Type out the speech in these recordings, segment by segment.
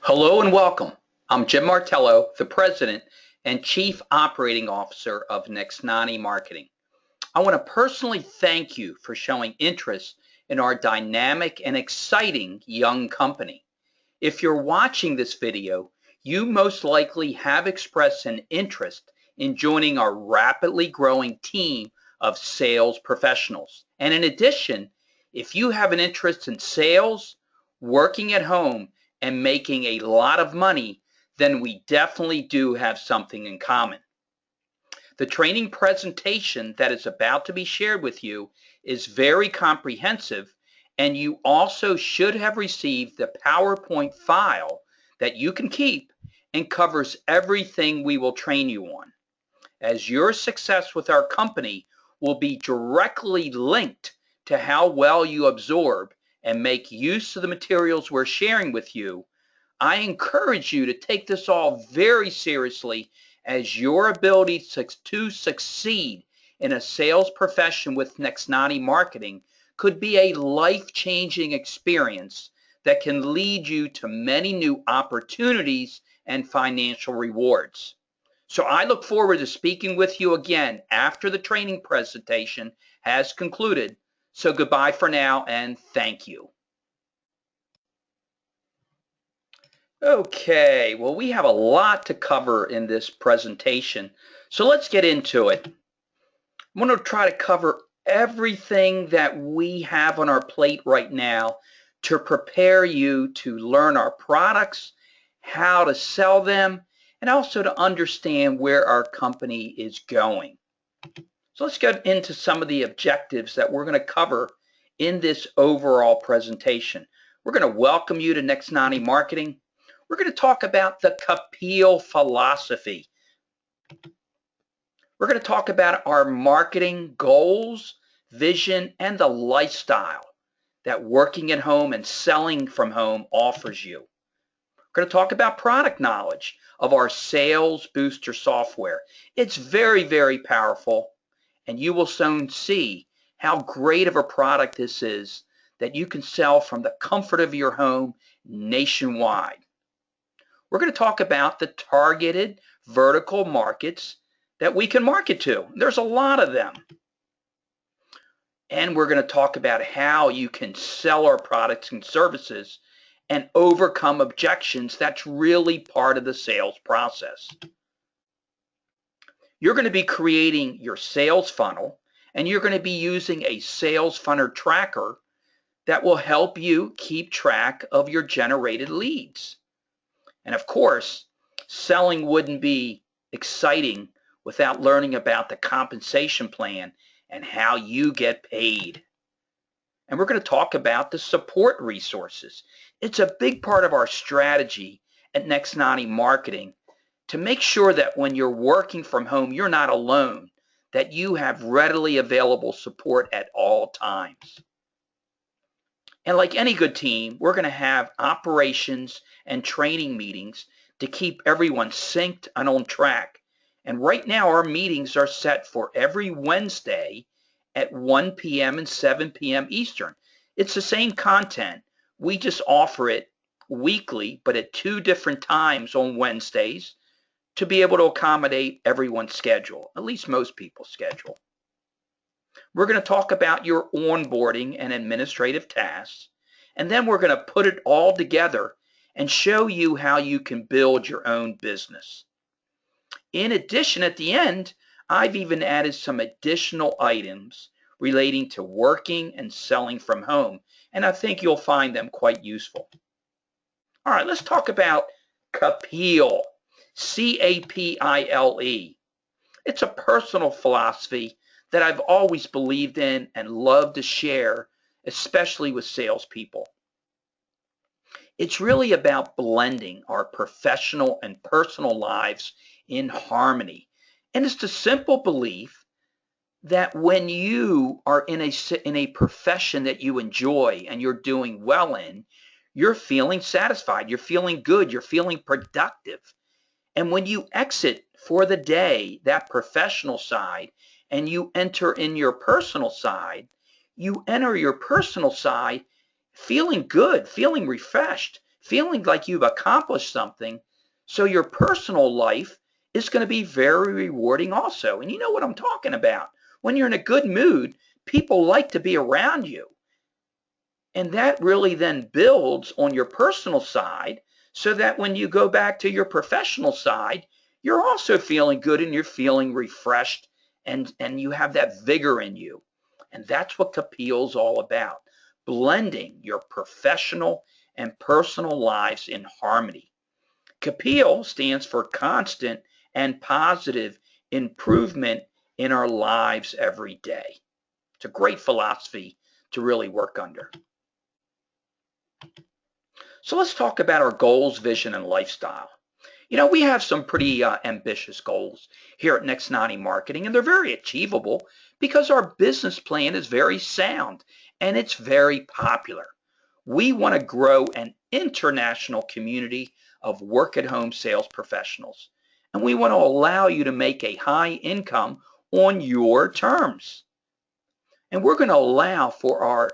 Hello and welcome. I'm Jim Martello, the President and Chief Operating Officer of NexNoni Marketing. I want to personally thank you for showing interest in our dynamic and exciting young company. If you're watching this video, you most likely have expressed an interest in joining our rapidly growing team of sales professionals. And in addition, if you have an interest in sales, working at home, and making a lot of money, then we definitely do have something in common. The training presentation that is about to be shared with you is very comprehensive, and you also should have received the PowerPoint file that you can keep and covers everything we will train you on, as your success with our company will be directly linked to how well you absorb and make use of the materials we're sharing with you. I encourage you to take this all very seriously, as your ability to succeed in a sales profession with NexNoni Marketing could be a life-changing experience that can lead you to many new opportunities and financial rewards. So I look forward to speaking with you again after the training presentation has concluded. So goodbye for now, and thank you. Okay, well, we have a lot to cover in this presentation, so let's get into it. I'm going to try to cover everything that we have on our plate right now to prepare you to learn our products, how to sell them, and also to understand where our company is going. So let's get into some of the objectives that we're going to cover in this overall presentation. We're going to welcome you to NexNoni Marketing. We're going to talk about the Kapil philosophy. We're going to talk about our marketing goals, vision, and the lifestyle that working at home and selling from home offers you. We're going to talk about product knowledge of our Sales Booster software. It's very, very powerful, and you will soon see how great of a product this is that you can sell from the comfort of your home nationwide. We're going to talk about the targeted vertical markets that we can market to. There's a lot of them. And we're going to talk about how you can sell our products and services and overcome objections. That's really part of the sales process. You're going to be creating your sales funnel, and you're going to be using a sales funnel tracker that will help you keep track of your generated leads. And of course, selling wouldn't be exciting without learning about the compensation plan and how you get paid. And we're going to talk about the support resources. It's a big part of our strategy at NexNoni Marketing to make sure that when you're working from home, you're not alone, that you have readily available support at all times. And like any good team, we're going to have operations and training meetings to keep everyone synced and on track. And right now, our meetings are set for every Wednesday at 1 p.m. and 7 p.m. Eastern. It's the same content. We just offer it weekly, but at 2 different times on Wednesdays to be able to accommodate everyone's schedule, at least most people's schedule. We're going to talk about your onboarding and administrative tasks, and then we're going to put it all together and show you how you can build your own business. In addition, at the end, I've even added some additional items relating to working and selling from home, and I think you'll find them quite useful. All right, let's talk about Kapil, C-A-P-I-L-E. It's a personal philosophy that I've always believed in and love to share, especially with salespeople. It's really about blending our professional and personal lives in harmony. And it's the simple belief that when you are in a profession that you enjoy and you're doing well in, you're feeling satisfied, you're feeling good, you're feeling productive. And when you exit for the day, that professional side, and you enter in your personal side, you enter your personal side feeling good, feeling refreshed, feeling like you've accomplished something. So your personal life is going to be very rewarding also. And you know what I'm talking about. When you're in a good mood, people like to be around you. And that really then builds on your personal side so that when you go back to your professional side, you're also feeling good and you're feeling refreshed and you have that vigor in you. And that's what Kapil's all about, blending your professional and personal lives in harmony. Kapil stands for constant and positive improvement in our lives every day. It's a great philosophy to really work under. So let's talk about our goals, vision, and lifestyle. You know, we have some pretty ambitious goals here at NexNoni Marketing, and they're very achievable because our business plan is very sound and it's very popular. We want to grow an international community of work-at-home sales professionals, and we want to allow you to make a high income on your terms. And we're going to allow for our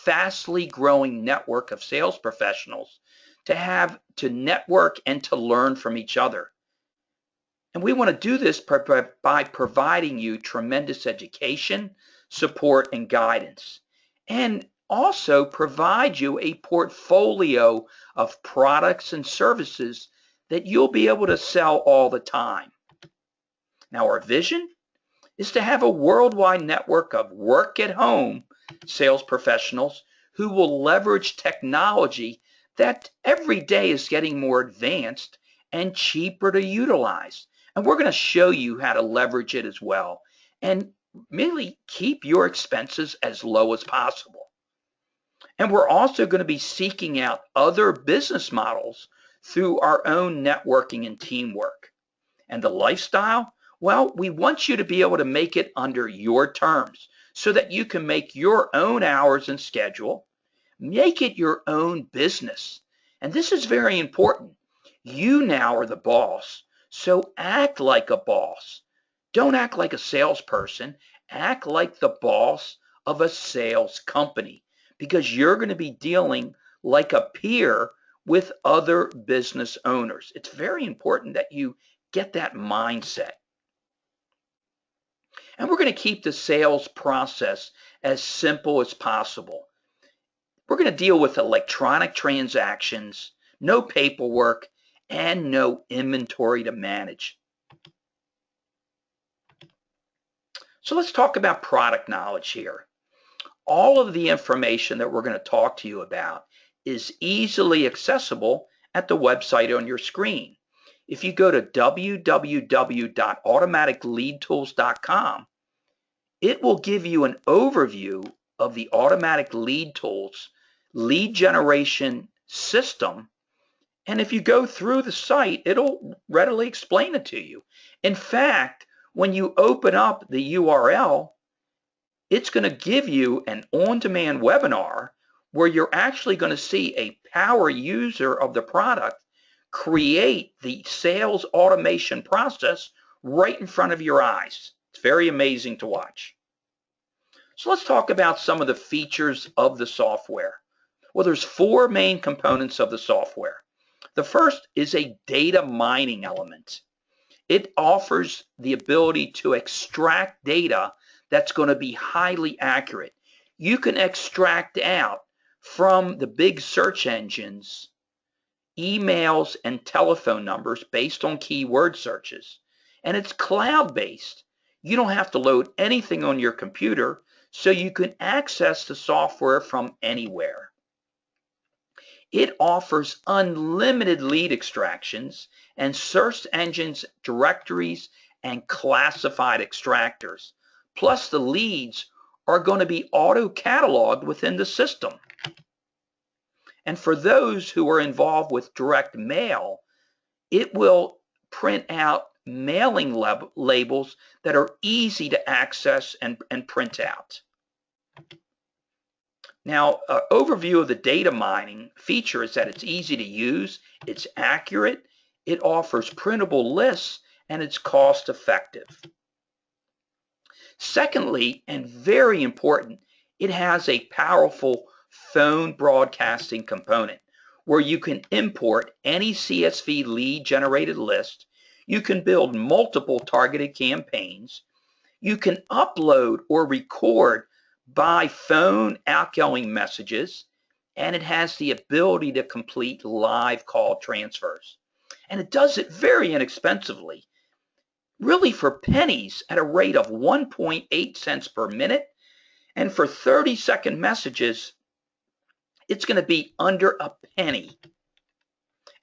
fastly growing network of sales professionals to network and to learn from each other. And we want to do this by providing you tremendous education, support, and guidance, and also provide you a portfolio of products and services that you'll be able to sell all the time. Now, our vision is to have a worldwide network of work-at-home sales professionals who will leverage technology that every day is getting more advanced and cheaper to utilize. And we're going to show you how to leverage it as well and really keep your expenses as low as possible. And we're also going to be seeking out other business models through our own networking and teamwork. And the lifestyle, well, we want you to be able to make it under your terms so that you can make your own hours and schedule, make it your own business. And this is very important. You now are the boss, so act like a boss. Don't act like a salesperson. Act like the boss of a sales company because you're going to be dealing like a peer with other business owners. It's very important that you get that mindset. And we're going to keep the sales process as simple as possible. We're going to deal with electronic transactions, no paperwork, and no inventory to manage. So let's talk about product knowledge here. All of the information that we're going to talk to you about is easily accessible at the website on your screen. If you go to www.automaticleadtools.com, it will give you an overview of the automatic lead tools lead generation system. And if you go through the site, it'll readily explain it to you. In fact, when you open up the URL, it's going to give you an on-demand webinar where you're actually going to see a power user of the product create the sales automation process right in front of your eyes. It's very amazing to watch. So let's talk about some of the features of the software. Well, there's four main components of the software. The first is a data mining element. It offers the ability to extract data that's going to be highly accurate. You can extract out from the big search engines emails and telephone numbers based on keyword searches. And it's cloud-based. You don't have to load anything on your computer, so you can access the software from anywhere. It offers unlimited lead extractions and search engines, directories, and classified extractors. Plus, the leads are going to be auto-cataloged within the system. And for those who are involved with direct mail, it will print out mailing labels that are easy to access and print out. Now, an overview of the data mining feature is that it's easy to use, it's accurate, it offers printable lists, and it's cost effective. Secondly, and very important, it has a powerful phone broadcasting component. where you can import any CSV lead generated list. You can build multiple targeted campaigns. You can upload or record by phone outgoing messages, and it has the ability to complete live call transfers. And it does it very inexpensively, really for pennies at a rate of 1.8 cents per minute. And for 30-second messages, it's going to be under a penny.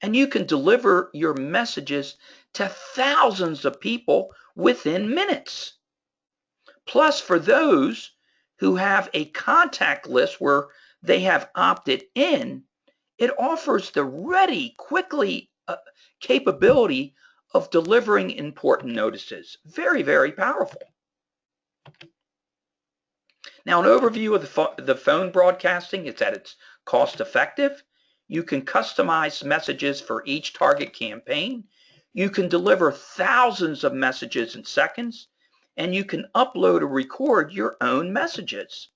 And you can deliver your messages to thousands of people within minutes. Plus, for those who have a contact list where they have opted in, it offers the ready, quickly capability of delivering important notices. Very, very powerful. Now, an overview of the phone broadcasting, it's at its cost effective. You can customize messages for each target campaign. You can deliver thousands of messages in seconds, and you can upload or record your own messages.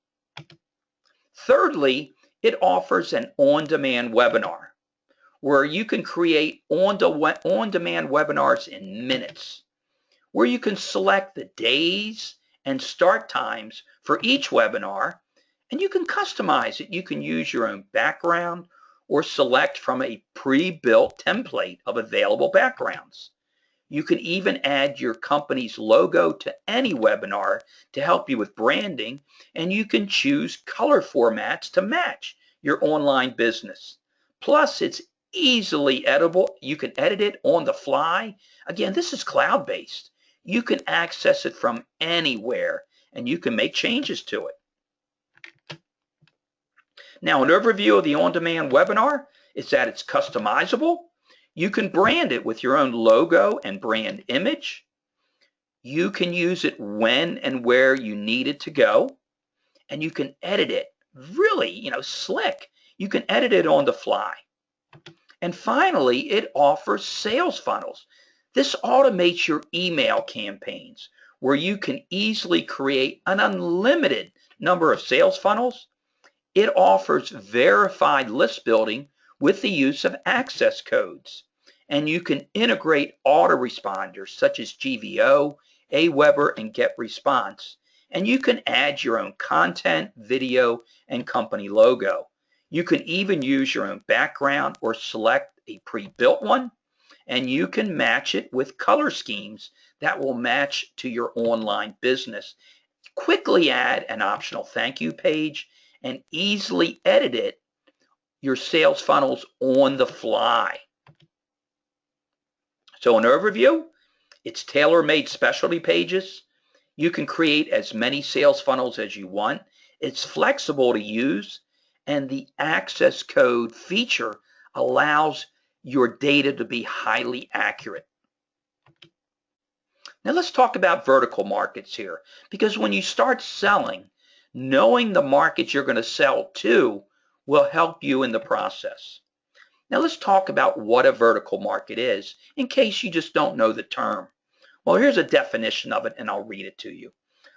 Thirdly, it offers an on-demand webinar where you can create on-demand webinars in minutes, where you can select the days and start times for each webinar, and you can customize it. You can use your own background or select from a pre-built template of available backgrounds. You can even add your company's logo to any webinar to help you with branding, and you can choose color formats to match your online business. Plus, it's easily editable. You can edit it on the fly. Again, this is cloud-based. You can access it from anywhere, and you can make changes to it. Now, an overview of the on-demand webinar is that it's customizable. You can brand it with your own logo and brand image. You can use it when and where you need it to go, and you can edit it really, slick. You can edit it on the fly. And finally, it offers sales funnels. This automates your email campaigns where you can easily create an unlimited number of sales funnels. It offers verified list building with the use of access codes. And you can integrate autoresponders such as GVO, Aweber, and GetResponse. And you can add your own content, video, and company logo. You can even use your own background or select a pre-built one, and you can match it with color schemes that will match to your online business. Quickly add an optional thank you page and easily edit your sales funnels on the fly. So an overview, it's tailor-made specialty pages. You can create as many sales funnels as you want. It's flexible to use, and the access code feature allows your data to be highly accurate. Now let's talk about vertical markets here, because when you start selling, knowing the markets you're going to sell to will help you in the process. Now let's talk about what a vertical market is, in case you just don't know the term. Well, here's a definition of it, and I'll read it to you.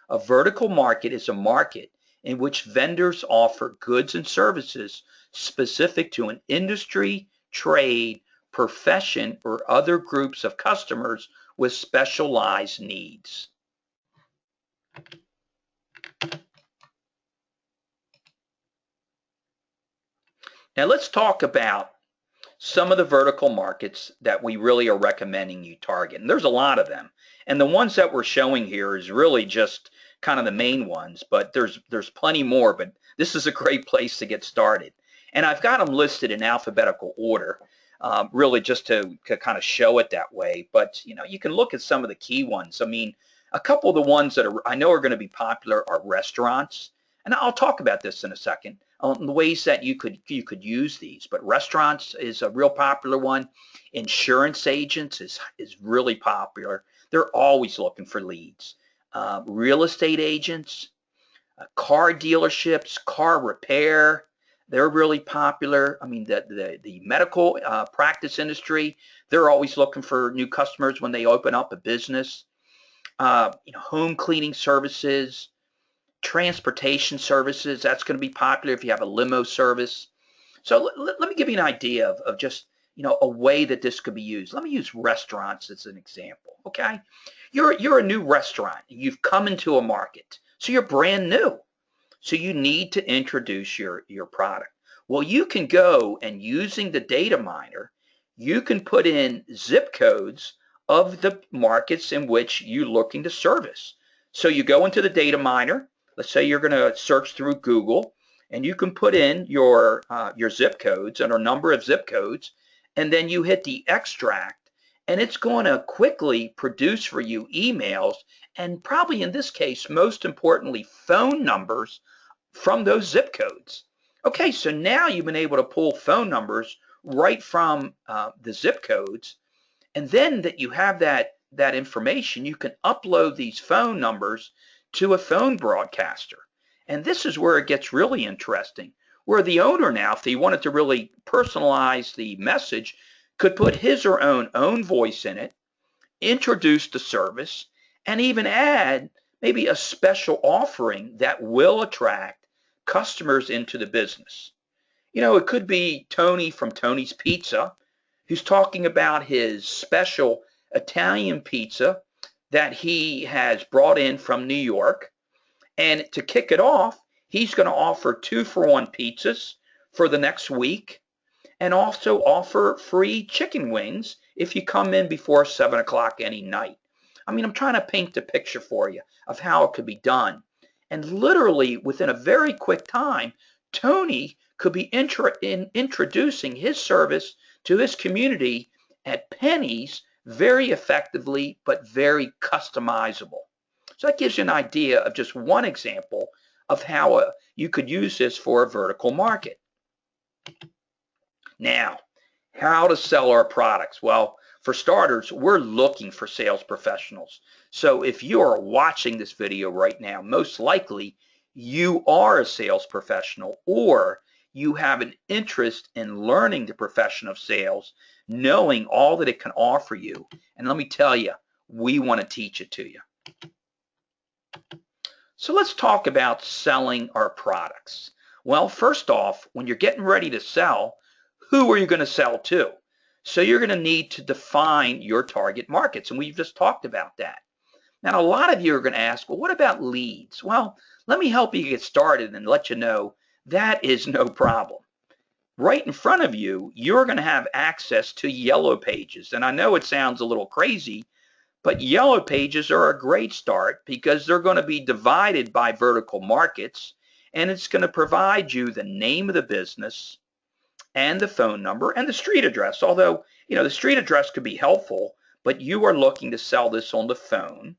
A vertical market is a market in which vendors offer goods and services specific to an industry, trade, profession, or other groups of customers with specialized needs. Now let's talk about some of the vertical markets that we really are recommending you target. And there's a lot of them. And the ones that we're showing here is really just kind of the main ones, but there's plenty more, but this is a great place to get started. And I've got them listed in alphabetical order, really just to kind of show it that way. But you can look at some of the key ones. I mean, a couple of the ones that I know are going to be popular are restaurants, and I'll talk about this in a second on the ways that you could use these. But restaurants is a real popular one. Insurance agents is really popular. They're always looking for leads. Real estate agents, car dealerships, car repair, they're really popular. I mean, the medical practice industry, they're always looking for new customers when they open up a business. Home cleaning services, transportation services, that's going to be popular if you have a limo service. So let me give you an idea of just, a way that this could be used. Let me use restaurants as an example, okay? You're a new restaurant. You've come into a market, so you're brand new. So you need to introduce your product. Well, you can go and using the data miner, you can put in zip codes of the markets in which you're looking to service. So you go into the data miner. Let's say you're going to search through Google, and you can put in your zip codes and a number of zip codes, and then you hit the extract, and it's going to quickly produce for you emails, and probably in this case, most importantly, phone numbers from those zip codes. Okay, so now you've been able to pull phone numbers right from the zip codes, and then that you have that information, you can upload these phone numbers to a phone broadcaster. And this is where it gets really interesting, where the owner now, if he wanted to really personalize the message, could put his or own voice in it, introduce the service, and even add maybe a special offering that will attract customers into the business. It could be Tony from Tony's Pizza, who's talking about his special Italian pizza that he has brought in from New York. And to kick it off, he's going to offer 2-for-1 pizzas for the next week, and also offer free chicken wings if you come in before 7 o'clock any night. I mean, I'm trying to paint the picture for you of how it could be done. And literally within a very quick time, Tony could be introducing his service to his community at pennies very effectively, but very customizable. So that gives you an idea of just one example of how you could use this for a vertical market. Now, how to sell our products? Well, for starters, we're looking for sales professionals. So if you are watching this video right now, most likely you are a sales professional, or you have an interest in learning the profession of sales, knowing all that it can offer you. And let me tell you, we want to teach it to you. So let's talk about selling our products. Well, first off, when you're getting ready to sell, who are you going to sell to? So you're going to need to define your target markets, and we've just talked about that. Now, a lot of you are going to ask, well, what about leads? Well, let me help you get started and let you know that is no problem. Right in front of you, you're going to have access to yellow pages. And I know it sounds a little crazy, but yellow pages are a great start because they're going to be divided by vertical markets, and it's going to provide you the name of the business and the phone number and the street address. Although, the street address could be helpful, but you are looking to sell this on the phone.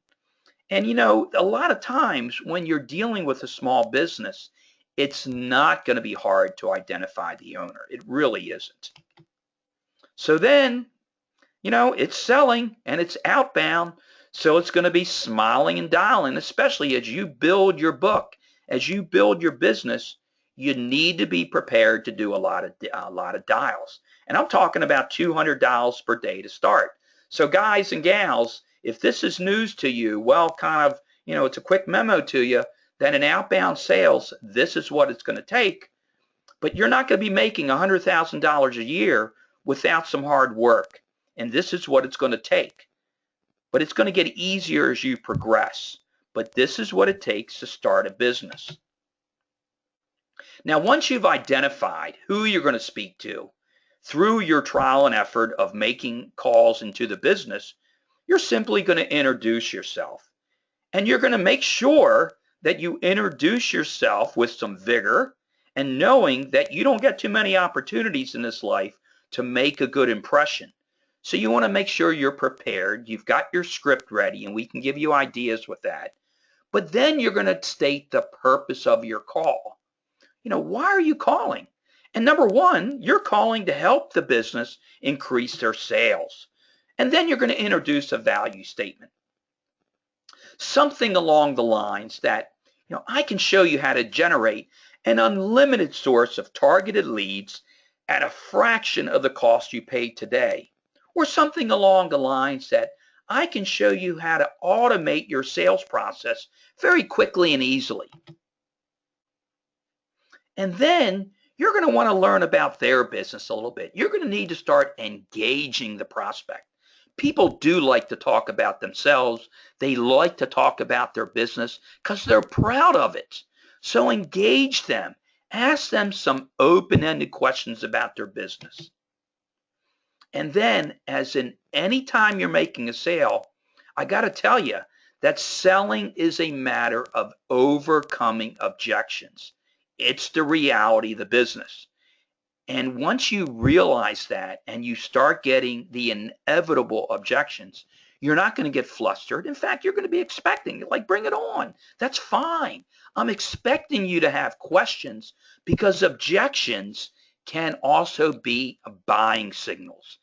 And a lot of times when you're dealing with a small business, it's not going to be hard to identify the owner. It really isn't. So then, it's selling and it's outbound. So it's going to be smiling and dialing, especially as you build your book, as you build your business. You need to be prepared to do a lot of dials. And I'm talking about 200 dials per day to start. So guys and gals, if this is news to you, well, kind of, it's a quick memo to you that in outbound sales, this is what it's going to take. But you're not going to be making $100,000 a year without some hard work. And this is what it's going to take. But it's going to get easier as you progress. But this is what it takes to start a business. Now, once you've identified who you're going to speak to through your trial and effort of making calls into the business, you're simply going to introduce yourself. And you're going to make sure that you introduce yourself with some vigor and knowing that you don't get too many opportunities in this life to make a good impression. So you want to make sure you're prepared. You've got your script ready, and we can give you ideas with that. But then you're going to state the purpose of your call. Why are you calling? And number one, you're calling to help the business increase their sales. And then you're going to introduce a value statement. Something along the lines that, I can show you how to generate an unlimited source of targeted leads at a fraction of the cost you pay today. Or something along the lines that I can show you how to automate your sales process very quickly and easily. And then you're going to want to learn about their business a little bit. You're going to need to start engaging the prospect. People do like to talk about themselves. They like to talk about their business because they're proud of it. So engage them. Ask them some open-ended questions about their business. And then, as in any time you're making a sale, I got to tell you that selling is a matter of overcoming objections. It's the reality of the business. And once you realize that and you start getting the inevitable objections, you're not going to get flustered. In fact, you're going to be expecting, like, bring it on. That's fine. I'm expecting you to have questions because objections can also be buying signals.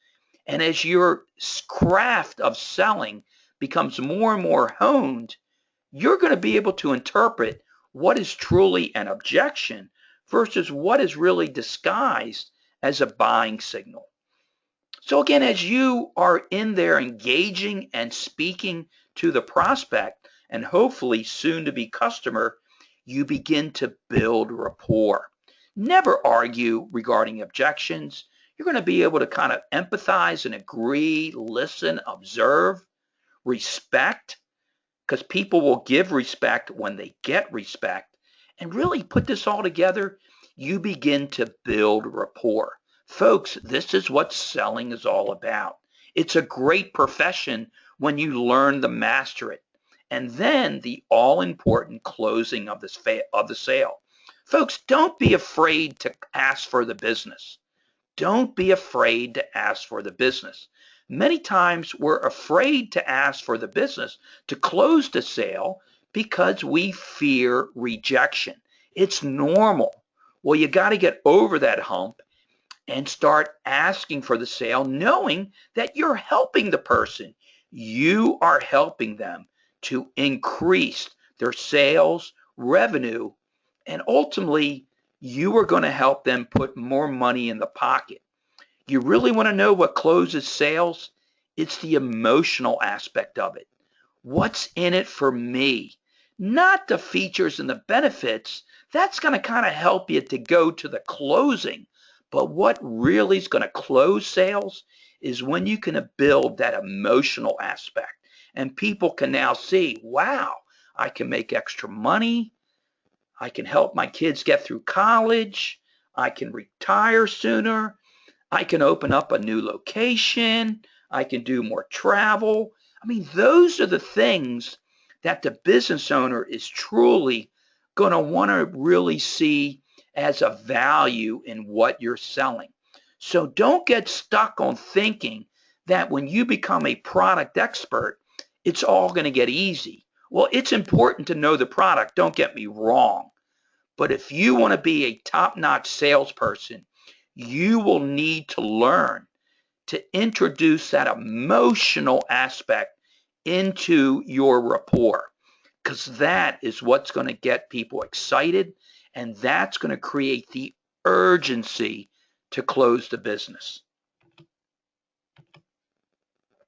And as your craft of selling becomes more and more honed, you're going to be able to interpret what is truly an objection versus what is really disguised as a buying signal. So again, as you are in there engaging and speaking to the prospect and hopefully soon to be customer, you begin to build rapport. Never argue regarding objections. You're going to be able to kind of empathize and agree, listen, observe, respect, because people will give respect when they get respect. And really put this all together, you begin to build rapport. Folks, this is what selling is all about. It's a great profession when you learn to master it. And then the all-important closing of the sale. Folks, don't be afraid to ask for the business. Don't be afraid to ask for the business. Many times we're afraid to ask for the business to close the sale because we fear rejection. It's normal. Well, you got to get over that hump and start asking for the sale, knowing that you're helping the person. You are helping them to increase their sales, revenue, and ultimately, you are going to help them put more money in the pocket. You really want to know what closes sales? It's the emotional aspect of it. What's in it for me? Not the features and the benefits. That's going to kind of help you to go to the closing. But what really is going to close sales is when you can build that emotional aspect. And people can now see, wow, I can make extra money. I can help my kids get through college. I can retire sooner. I can open up a new location. I can do more travel. I mean, those are the things that the business owner is truly going to want to really see as a value in what you're selling. So don't get stuck on thinking that when you become a product expert, it's all going to get easy. Well, it's important to know the product, don't get me wrong. But if you want to be a top-notch salesperson, you will need to learn to introduce that emotional aspect into your rapport, because that is what's going to get people excited, and that's going to create the urgency to close the business.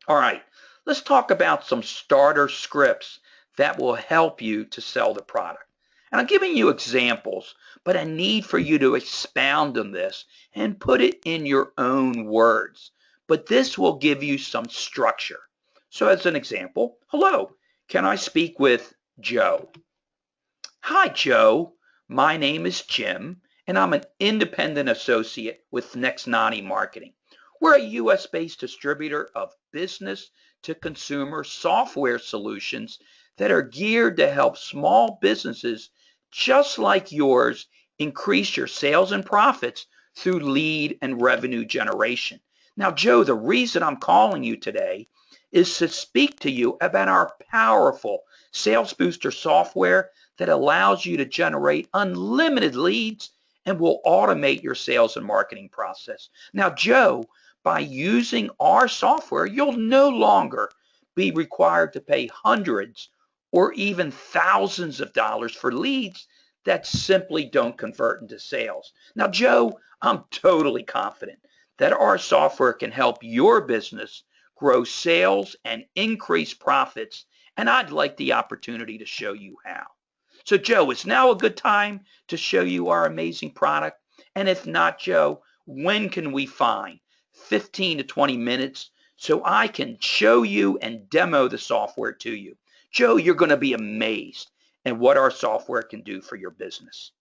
All right, let's talk about some starter scripts that will help you to sell the product. And I'm giving you examples, but I need for you to expound on this and put it in your own words. But this will give you some structure. So as an example, hello, can I speak with Joe? Hi, Joe. My name is Jim, and I'm an independent associate with NexNoni Marketing. We're a US-based distributor of business-to-consumer software solutions that are geared to help small businesses just like yours increase your sales and profits through lead and revenue generation. Now, Joe, the reason I'm calling you today is to speak to you about our powerful Sales Booster software that allows you to generate unlimited leads and will automate your sales and marketing process. Now, Joe, by using our software, you'll no longer be required to pay hundreds or even thousands of dollars for leads that simply don't convert into sales. Now, Joe, I'm totally confident that our software can help your business grow sales and increase profits, and I'd like the opportunity to show you how. So, Joe, it's now a good time to show you our amazing product, And if not, Joe, when can we find 15 to 20 minutes so I can show you and demo the software to you? Joe, you're going to be amazed at what our software can do for your business.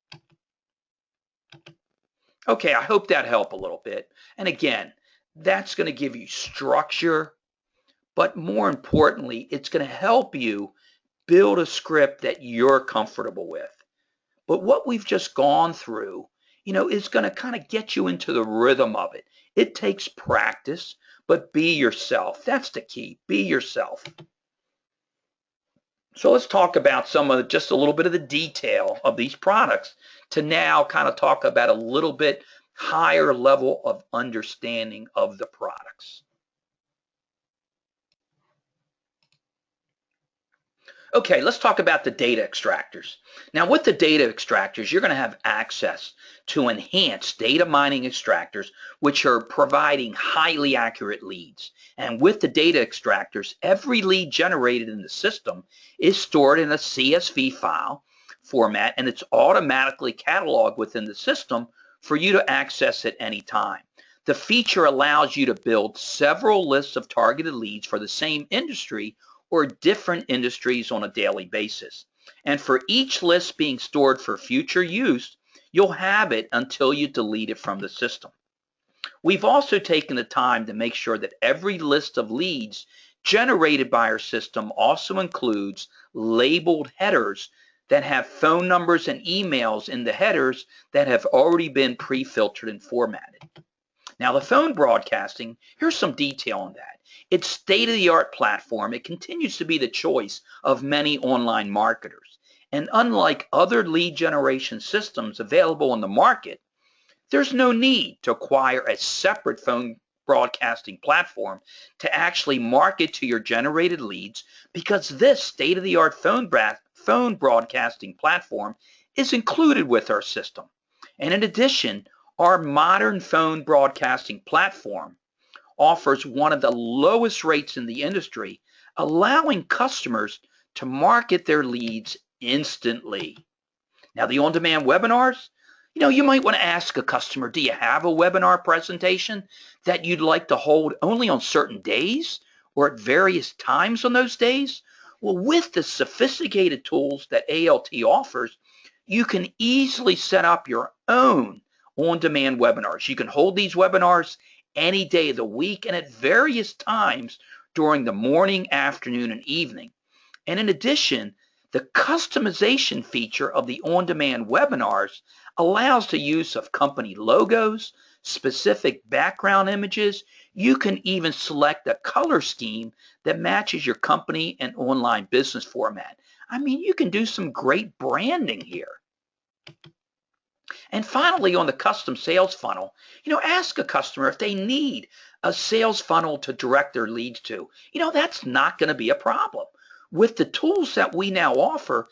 Okay, I hope that helped a little bit. And again, that's going to give you structure, but more importantly, it's going to help you build a script that you're comfortable with. But what we've just gone through, is going to kind of get you into the rhythm of it. It takes practice, but be yourself. That's the key. Be yourself. So let's talk about just a little bit of the detail of these products to now kind of talk about a little bit higher level of understanding of the products. Okay, let's talk about the data extractors. Now, with the data extractors, you're going to have access to enhanced data mining extractors, which are providing highly accurate leads. And with the data extractors, every lead generated in the system is stored in a CSV file format, and it's automatically cataloged within the system for you to access at any time. The feature allows you to build several lists of targeted leads for the same industry or different industries on a daily basis. And for each list being stored for future use, you'll have it until you delete it from the system. We've also taken the time to make sure that every list of leads generated by our system also includes labeled headers that have phone numbers and emails in the headers that have already been pre-filtered and formatted. Now, the phone broadcasting, here's some detail on that. It's state-of-the-art platform. It continues to be the choice of many online marketers. And unlike other lead generation systems available on the market, there's no need to acquire a separate phone broadcasting platform to actually market to your generated leads, because this state-of-the-art phone broadcasting platform is included with our system. And in addition, our modern phone broadcasting platform offers one of the lowest rates in the industry, allowing customers to market their leads instantly. Now, the on-demand webinars, you might want to ask a customer, do you have a webinar presentation that you'd like to hold only on certain days or at various times on those days? Well, with the sophisticated tools that ALT offers, you can easily set up your own on-demand webinars. You can hold these webinars any day of the week and at various times during the morning, afternoon, and evening. And in addition, the customization feature of the on-demand webinars allows the use of company logos, specific background images. You can even select a color scheme that matches your company and online business format. I mean, you can do some great branding here. And finally, on the custom sales funnel, ask a customer if they need a sales funnel to direct their leads to. That's not going to be a problem. With the tools that we now offer,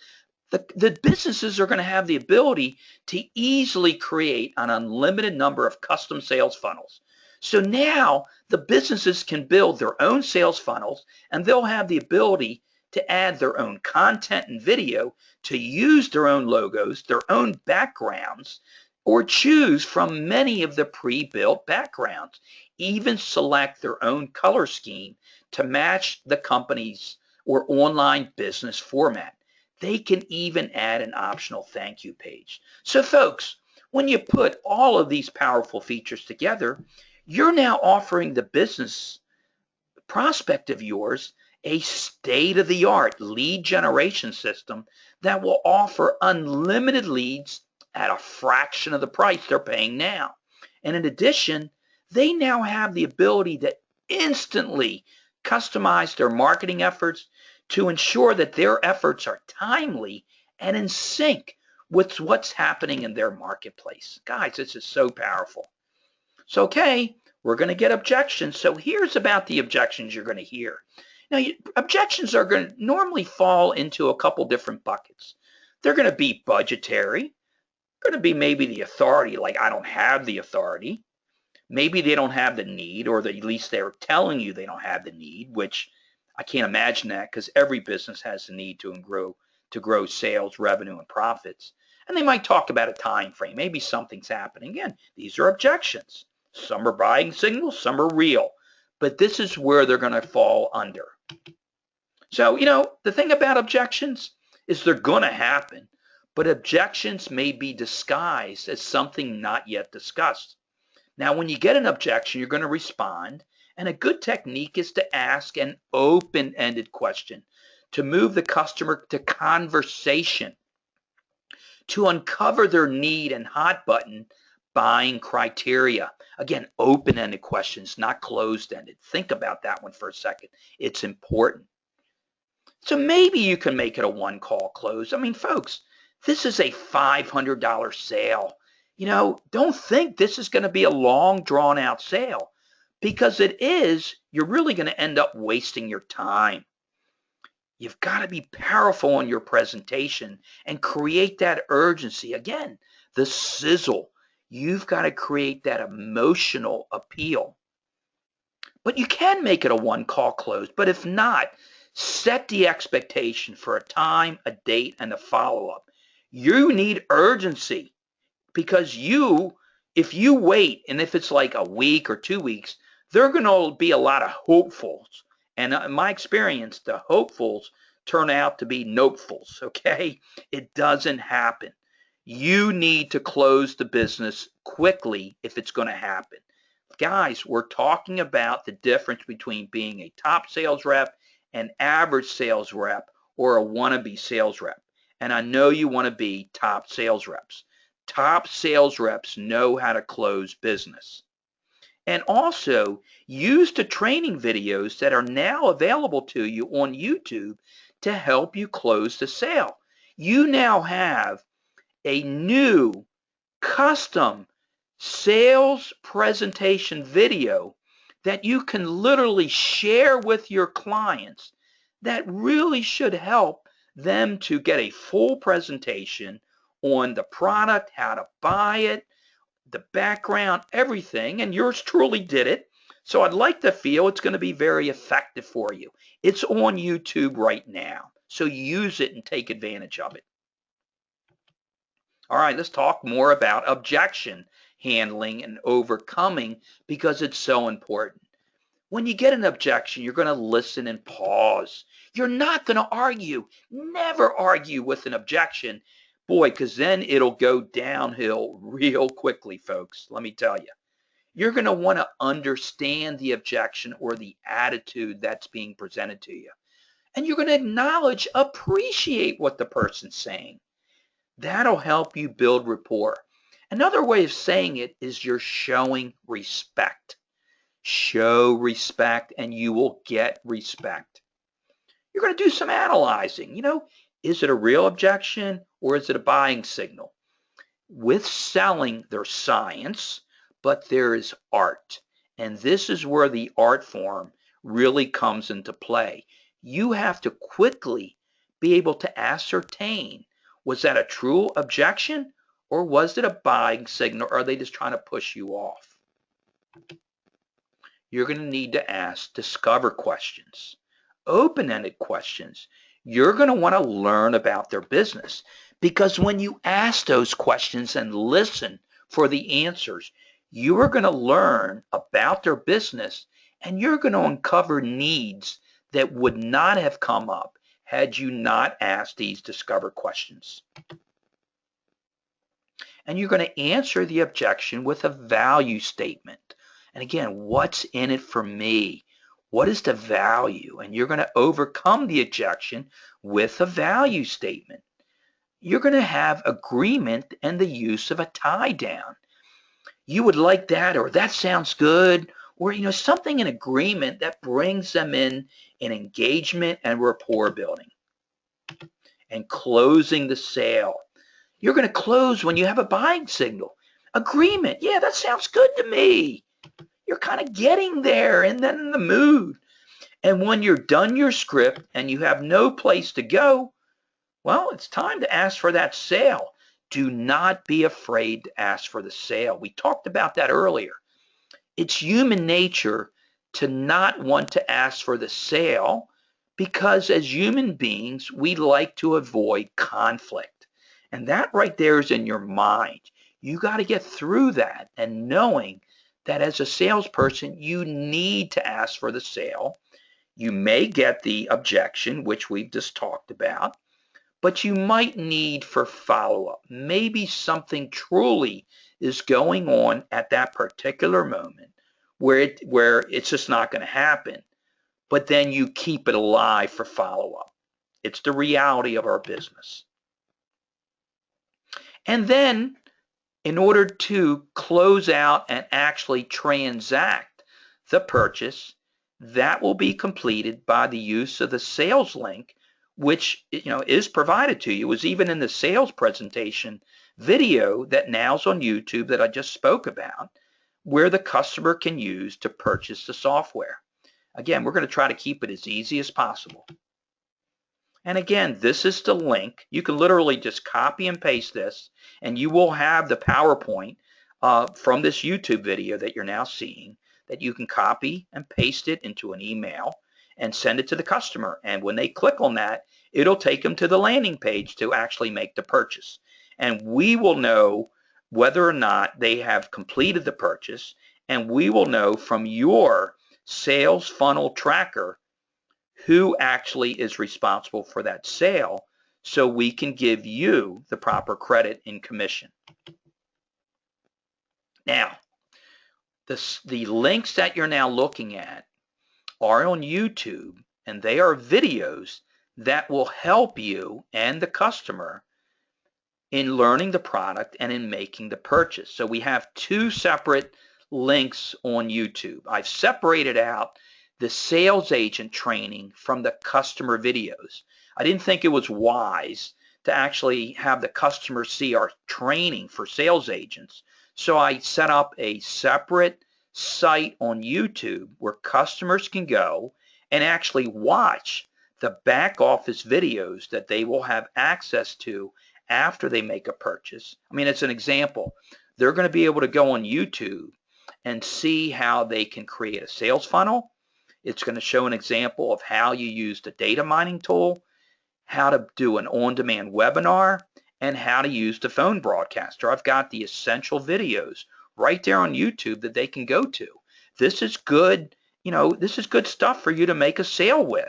the businesses are going to have the ability to easily create an unlimited number of custom sales funnels. So now the businesses can build their own sales funnels, and they'll have the ability to add their own content and video, to use their own logos, their own backgrounds, or choose from many of the pre-built backgrounds, even select their own color scheme to match the company's or online business format. They can even add an optional thank you page. So folks, when you put all of these powerful features together, you're now offering the business prospect of yours a state-of-the-art lead generation system that will offer unlimited leads at a fraction of the price they're paying now. And in addition, they now have the ability to instantly customize their marketing efforts to ensure that their efforts are timely and in sync with what's happening in their marketplace. Guys, this is so powerful. So, okay, we're going to get objections. So here's about the objections you're going to hear. Now, objections are going to normally fall into a couple different buckets. They're going to be budgetary, going to be maybe the authority, like I don't have the authority. Maybe they don't have the need, or at least they're telling you they don't have the need, which I can't imagine that, because every business has the need to grow sales, revenue, and profits. And they might talk about a time frame. Maybe something's happening. Again, these are objections. Some are buying signals, some are real. But this is where they're going to fall under. So, the thing about objections is they're going to happen, but objections may be disguised as something not yet discussed. Now, when you get an objection, you're going to respond, and a good technique is to ask an open-ended question to move the customer to conversation, to uncover their need and hot button buying criteria. Again, open-ended questions, not closed-ended. Think about that one for a second. It's important. So maybe you can make it a one-call close. I mean, folks, this is a $500 sale. Don't think this is going to be a long, drawn-out sale, because it is. You're really going to end up wasting your time. You've got to be powerful in your presentation and create that urgency. Again, the sizzle. You've got to create that emotional appeal. But you can make it a one-call close. But if not, set the expectation for a time, a date, and a follow-up. You need urgency, because if you wait, and if it's like a week or 2 weeks, there are going to be a lot of hopefuls. And in my experience, the hopefuls turn out to be nopefuls, okay? It doesn't happen. You need to close the business quickly if it's going to happen. Guys, we're talking about the difference between being a top sales rep, an average sales rep, or a wannabe sales rep. And I know you want to be top sales reps. Top sales reps know how to close business. And also, use the training videos that are now available to you on YouTube to help you close the sale. You now have a new custom sales presentation video that you can literally share with your clients that really should help them to get a full presentation on the product, how to buy it, the background, everything, and yours truly did it. So I'd like to feel it's going to be very effective for you. It's on YouTube right now, so use it and take advantage of it. All right, let's talk more about objection handling and overcoming, because it's so important. When you get an objection, you're going to listen and pause. You're not going to argue. Never argue with an objection. Boy, because then it'll go downhill real quickly, folks. Let me tell you. You're going to want to understand the objection or the attitude that's being presented to you. And you're going to acknowledge, appreciate what the person's saying. That'll help you build rapport. Another way of saying it is you're showing respect. Show respect and you will get respect. You're going to do some analyzing. Is it a real objection or is it a buying signal? With selling, there's science, but there is art. And this is where the art form really comes into play. You have to quickly be able to ascertain, was that a true objection or was it a buying signal? Or are they just trying to push you off? You're going to need to ask discover questions, open-ended questions. You're going to want to learn about their business, because when you ask those questions and listen for the answers, you are going to learn about their business, and you're going to uncover needs that would not have come up had you not asked these discover questions. And you're going to answer the objection with a value statement. And again, what's in it for me? What is the value? And you're going to overcome the objection with a value statement. You're going to have agreement and the use of a tie down. You would like that, or that sounds good, or something in agreement that brings them in engagement and rapport building. And closing the sale. You're going to close when you have a buying signal. Agreement. Yeah, that sounds good to me. You're kind of getting there and then in the mood. And when you're done your script and you have no place to go, well, it's time to ask for that sale. Do not be afraid to ask for the sale. We talked about that earlier. It's human nature to not want to ask for the sale, because as human beings, we like to avoid conflict. And that right there is in your mind. You got to get through that and knowing that as a salesperson, you need to ask for the sale. You may get the objection, which we've just talked about, but you might need for follow-up. Maybe something truly is going on at that particular moment where it's just not going to happen, but then you keep it alive for follow-up. It's the reality of our business. And then in order to close out and actually transact the purchase, that will be completed by the use of the sales link, which is provided to you. It was even in the sales presentation video that now's on YouTube that I just spoke about, where the customer can use to purchase the software. Again, we're going to try to keep it as easy as possible. And again, this is the link. You can literally just copy and paste this, and you will have the PowerPoint from this YouTube video that you're now seeing, that you can copy and paste it into an email and send it to the customer. And when they click on that, it'll take them to the landing page to actually make the purchase. And we will know whether or not they have completed the purchase, and we will know from your sales funnel tracker who actually is responsible for that sale, so we can give you the proper credit in commission. Now, the links that you're now looking at are on YouTube, and they are videos that will help you and the customer in learning the product and in making the purchase. So we have two separate links on YouTube. I've separated out the sales agent training from the customer videos. I didn't think it was wise to actually have the customer see our training for sales agents. So I set up a separate site on YouTube where customers can go and actually watch the back office videos that they will have access to after they make a purchase. I mean, it's an example. They're going to be able to go on YouTube and see how they can create a sales funnel. It's going to show an example of how you use the data mining tool, how to do an on-demand webinar, and how to use the phone broadcaster. I've got the essential videos right there on YouTube that they can go to. This is good, this is good stuff for you to make a sale with.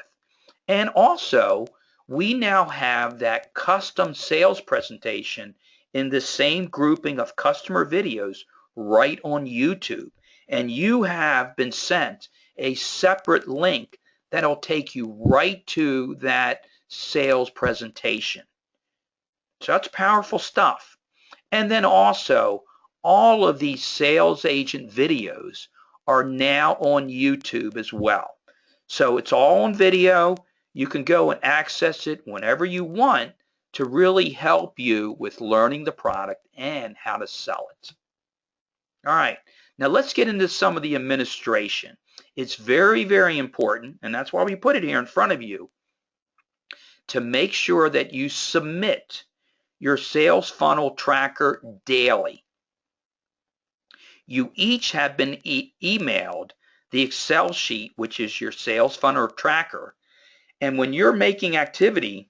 And also, we now have that custom sales presentation in the same grouping of customer videos right on YouTube. And you have been sent a separate link that'll take you right to that sales presentation. So that's powerful stuff. And then also, all of these sales agent videos are now on YouTube as well. So it's all on video. You can go and access it whenever you want to really help you with learning the product and how to sell it. All right, now let's get into some of the administration. It's very, very important, and that's why we put it here in front of you, to make sure that you submit your sales funnel tracker daily. You each have been emailed the Excel sheet, which is your sales funnel tracker. And when you're making activity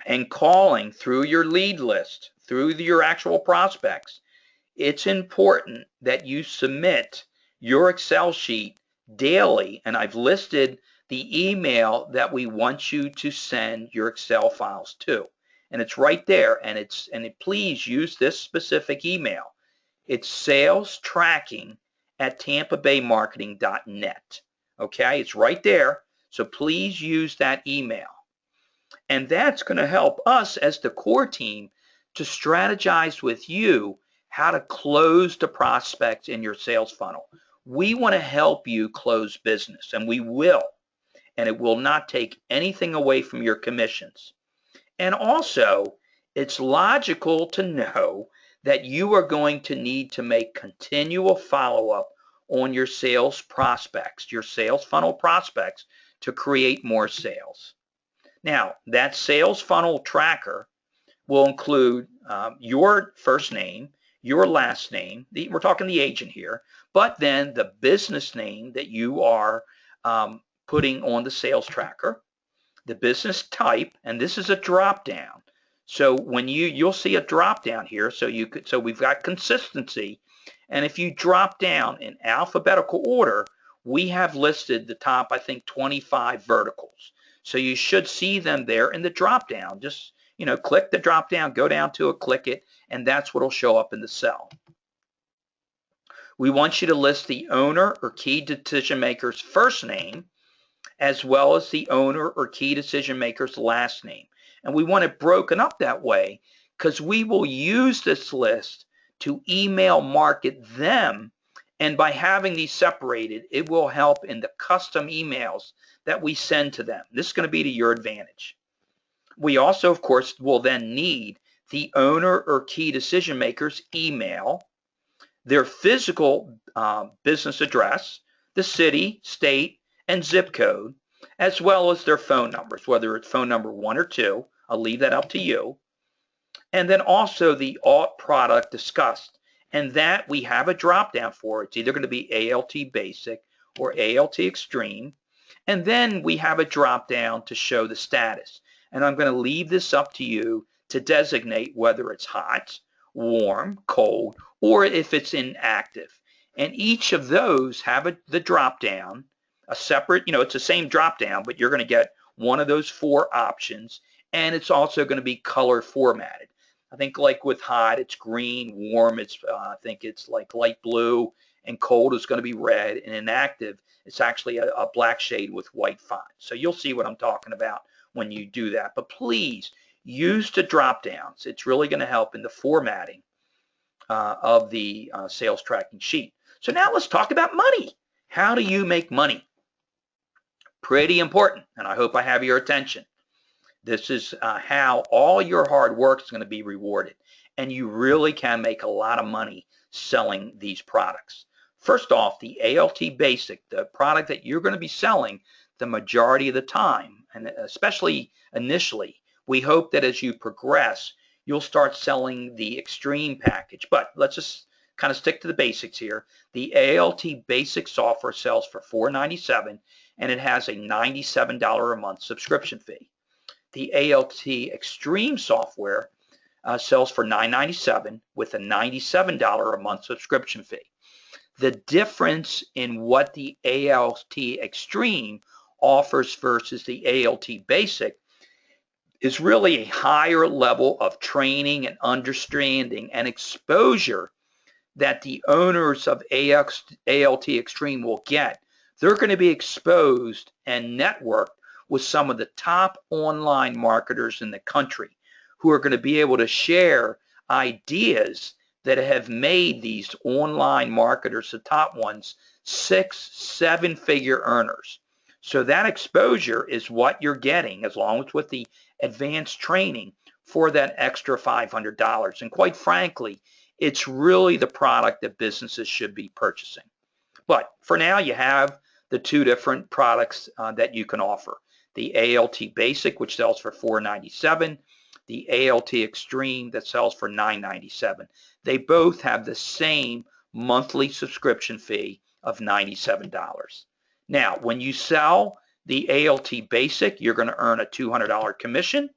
and calling through your lead list, through your actual prospects, it's important that you submit your Excel sheet daily. And I've listed the email that we want you to send your Excel files to. And it's right there. And please use this specific email. It's salestracking@tampabaymarketing.net. Okay, it's right there. So please use that email. And that's going to help us as the core team to strategize with you how to close the prospects in your sales funnel. We want to help you close business, and we will. And it will not take anything away from your commissions. And also, it's logical to know that you are going to need to make continual follow-up on your sales prospects, your sales funnel prospects, to create more sales. Now, that sales funnel tracker will include your first name, your last name, we're talking the agent here, but then the business name that you are putting on the sales tracker, the business type, and this is a drop down. So when you'll see a drop down here, so we've got consistency. And if you drop down in alphabetical order, we have listed the top, I think, 25 verticals. So you should see them there in the drop down. Just, click the drop down, go down to it, click it, and that's what'll show up in the cell. We want you to list the owner or key decision maker's first name, as well as the owner or key decision maker's last name. And we want it broken up that way because we will use this list to email market them. And by having these separated, it will help in the custom emails that we send to them. This is going to be to your advantage. We also, of course, will then need the owner or key decision maker's email, their physical business address, the city, state, and zip code, as well as their phone numbers, whether it's phone number 1 or 2. I'll leave that up to you. And then also the alt product discussed. And that we have a drop down for. It's either going to be ALT Basic or ALT Extreme. And then we have a drop down to show the status. And I'm going to leave this up to you to designate whether it's hot, warm, cold, or if it's inactive. And each of those have the drop down, a separate, it's the same drop down, but you're going to get one of those 4 options. And it's also going to be color formatted. I think like with hot, it's green, warm, I think it's like light blue, and cold is going to be red, and inactive, it's actually a black shade with white font. So you'll see what I'm talking about when you do that. But please use the drop downs. It's really going to help in the formatting of the sales tracking sheet. So now let's talk about money. How do you make money? Pretty important, and I hope I have your attention. This is how all your hard work is going to be rewarded, and you really can make a lot of money selling these products. First off, the ALT Basic, the product that you're going to be selling the majority of the time, and especially initially, we hope that as you progress, you'll start selling the Extreme package. But let's just kind of stick to the basics here. The ALT Basic software sells for $497, and it has a $97 a month subscription fee. The ALT Extreme software sells for $997 with a $97 a month subscription fee. The difference in what the ALT Extreme offers versus the ALT Basic is really a higher level of training and understanding and exposure that the owners of ALT Extreme will get. They're going to be exposed and networked with some of the top online marketers in the country who are going to be able to share ideas that have made these online marketers, the top ones, 6-7-figure earners. So that exposure is what you're getting, as long as with the advanced training, for that extra $500. And quite frankly, it's really the product that businesses should be purchasing. But for now, you have the 2 different products that you can offer. The ALT Basic, which sells for $497, the ALT Extreme that sells for $997. They both have the same monthly subscription fee of $97. Now, when you sell the ALT Basic, you're going to earn a $200 commission.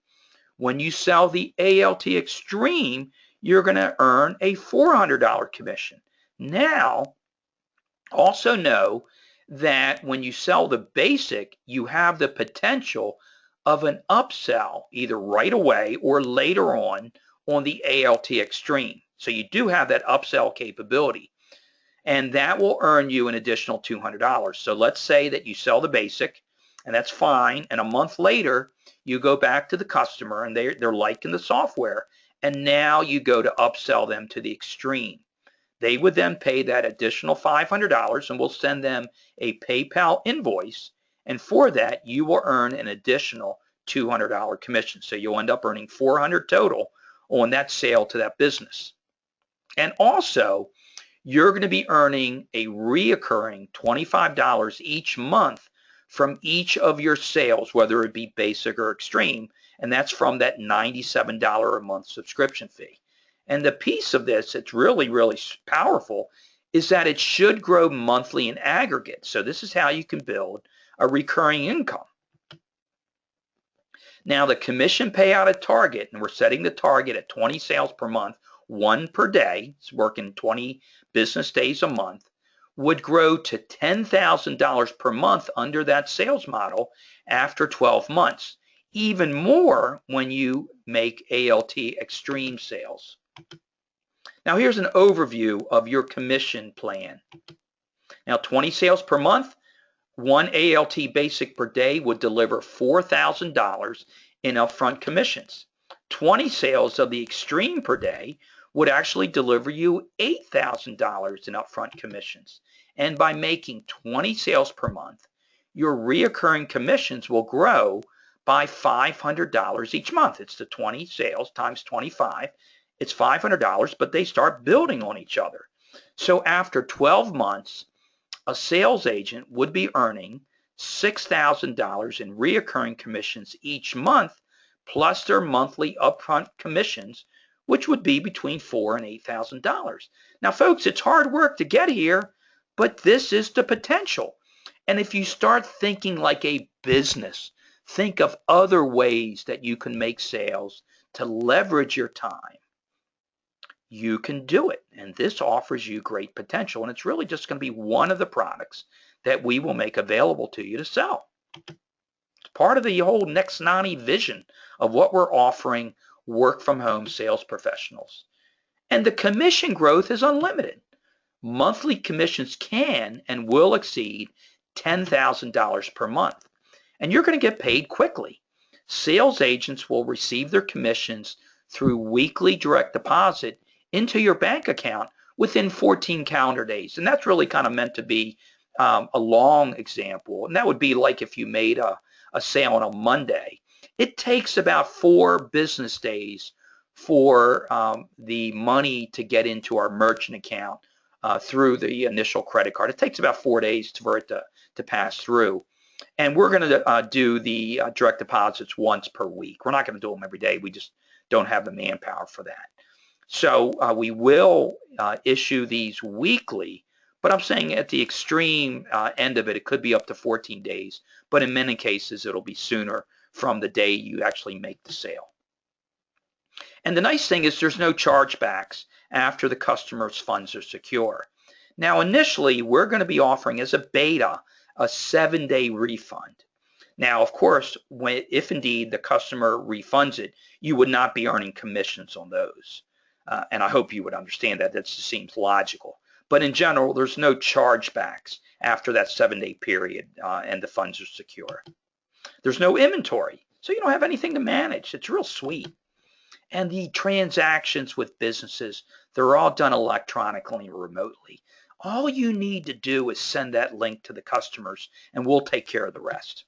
When you sell the ALT Extreme, you're going to earn a $400 commission. Now, also know that when you sell the Basic, you have the potential of an upsell either right away or later on the ALT Extreme. So you do have that upsell capability, and that will earn you an additional $200. So let's say that you sell the Basic, and that's fine, and a month later you go back to the customer and they're liking the software, and now you go to upsell them to the Extreme. They would then pay that additional $500, and we'll send them a PayPal invoice. And for that, you will earn an additional $200 commission. So you'll end up earning $400 total on that sale to that business. And also, you're going to be earning a reoccurring $25 each month from each of your sales, whether it be Basic or Extreme. And that's from that $97 a month subscription fee. And the piece of this that's really, really powerful is that it should grow monthly in aggregate. So this is how you can build a recurring income. Now the commission payout at target, and we're setting the target at 20 sales per month, 1 per day, it's working 20 business days a month, would grow to $10,000 per month under that sales model after 12 months. Even more when you make ALT extreme sales. Now here's an overview of your commission plan. Now 20 sales per month, 1 ALT basic per day would deliver $4,000 in upfront commissions. 20 sales of the extreme per day would actually deliver you $8,000 in upfront commissions. And by making 20 sales per month, your reoccurring commissions will grow by $500 each month. It's the 20 sales times 25. It's $500, but they start building on each other. So after 12 months, a sales agent would be earning $6,000 in reoccurring commissions each month, plus their monthly upfront commissions, which would be between $4,000 and $8,000. Now, folks, it's hard work to get here, but this is the potential. And if you start thinking like a business, think of other ways that you can make sales to leverage your time. You can do it, and this offers you great potential, and it's really just going to be one of the products that we will make available to you to sell. It's part of the whole NexNoni vision of what we're offering work-from-home sales professionals. And the commission growth is unlimited. Monthly commissions can and will exceed $10,000 per month, and you're going to get paid quickly. Sales agents will receive their commissions through weekly direct deposit into your bank account within 14 calendar days. And that's really kind of meant to be a long example. And that would be like if you made a sale on a Monday. It takes about 4 business days for the money to get into our merchant account through the initial credit card. It takes about 4 days for it to pass through. And we're going to do the direct deposits once per week. We're not going to do them every day. We just don't have the manpower for that. So we will issue these weekly, but I'm saying at the extreme end of it, it could be up to 14 days, but in many cases, it'll be sooner from the day you actually make the sale. And the nice thing is there's no chargebacks after the customer's funds are secure. Now, initially, we're going to be offering as a beta a 7-day refund. Now, of course, if indeed the customer refunds it, you would not be earning commissions on those. And I hope you would understand that. That just seems logical. But in general, there's no chargebacks after that 7-day period and the funds are secure. There's no inventory, so you don't have anything to manage. It's real sweet. And the transactions with businesses, they're all done electronically and remotely. All you need to do is send that link to the customers, and we'll take care of the rest.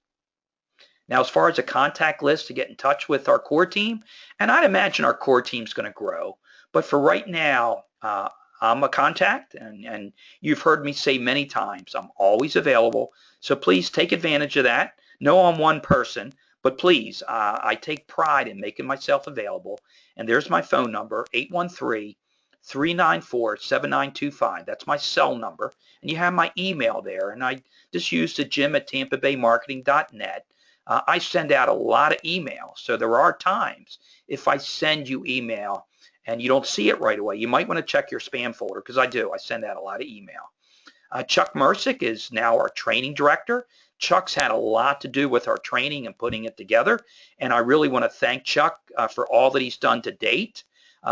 Now, as far as a contact list to get in touch with our core team, and I'd imagine our core team's going to grow, but for right now, I'm a contact, and you've heard me say many times, I'm always available. So please take advantage of that. No, I'm one person, but please, I take pride in making myself available. And there's my phone number, 813-394-7925. That's my cell number. And you have my email there. And I just use the jim@tampabaymarketing.net. I send out a lot of emails. So there are times if I send you email and you don't see it right away, you might want to check your spam folder, because I do. I send out a lot of email. Chuck Mersick is now our training director. Chuck's had a lot to do with our training and putting it together, and I really want to thank Chuck for all that he's done to date.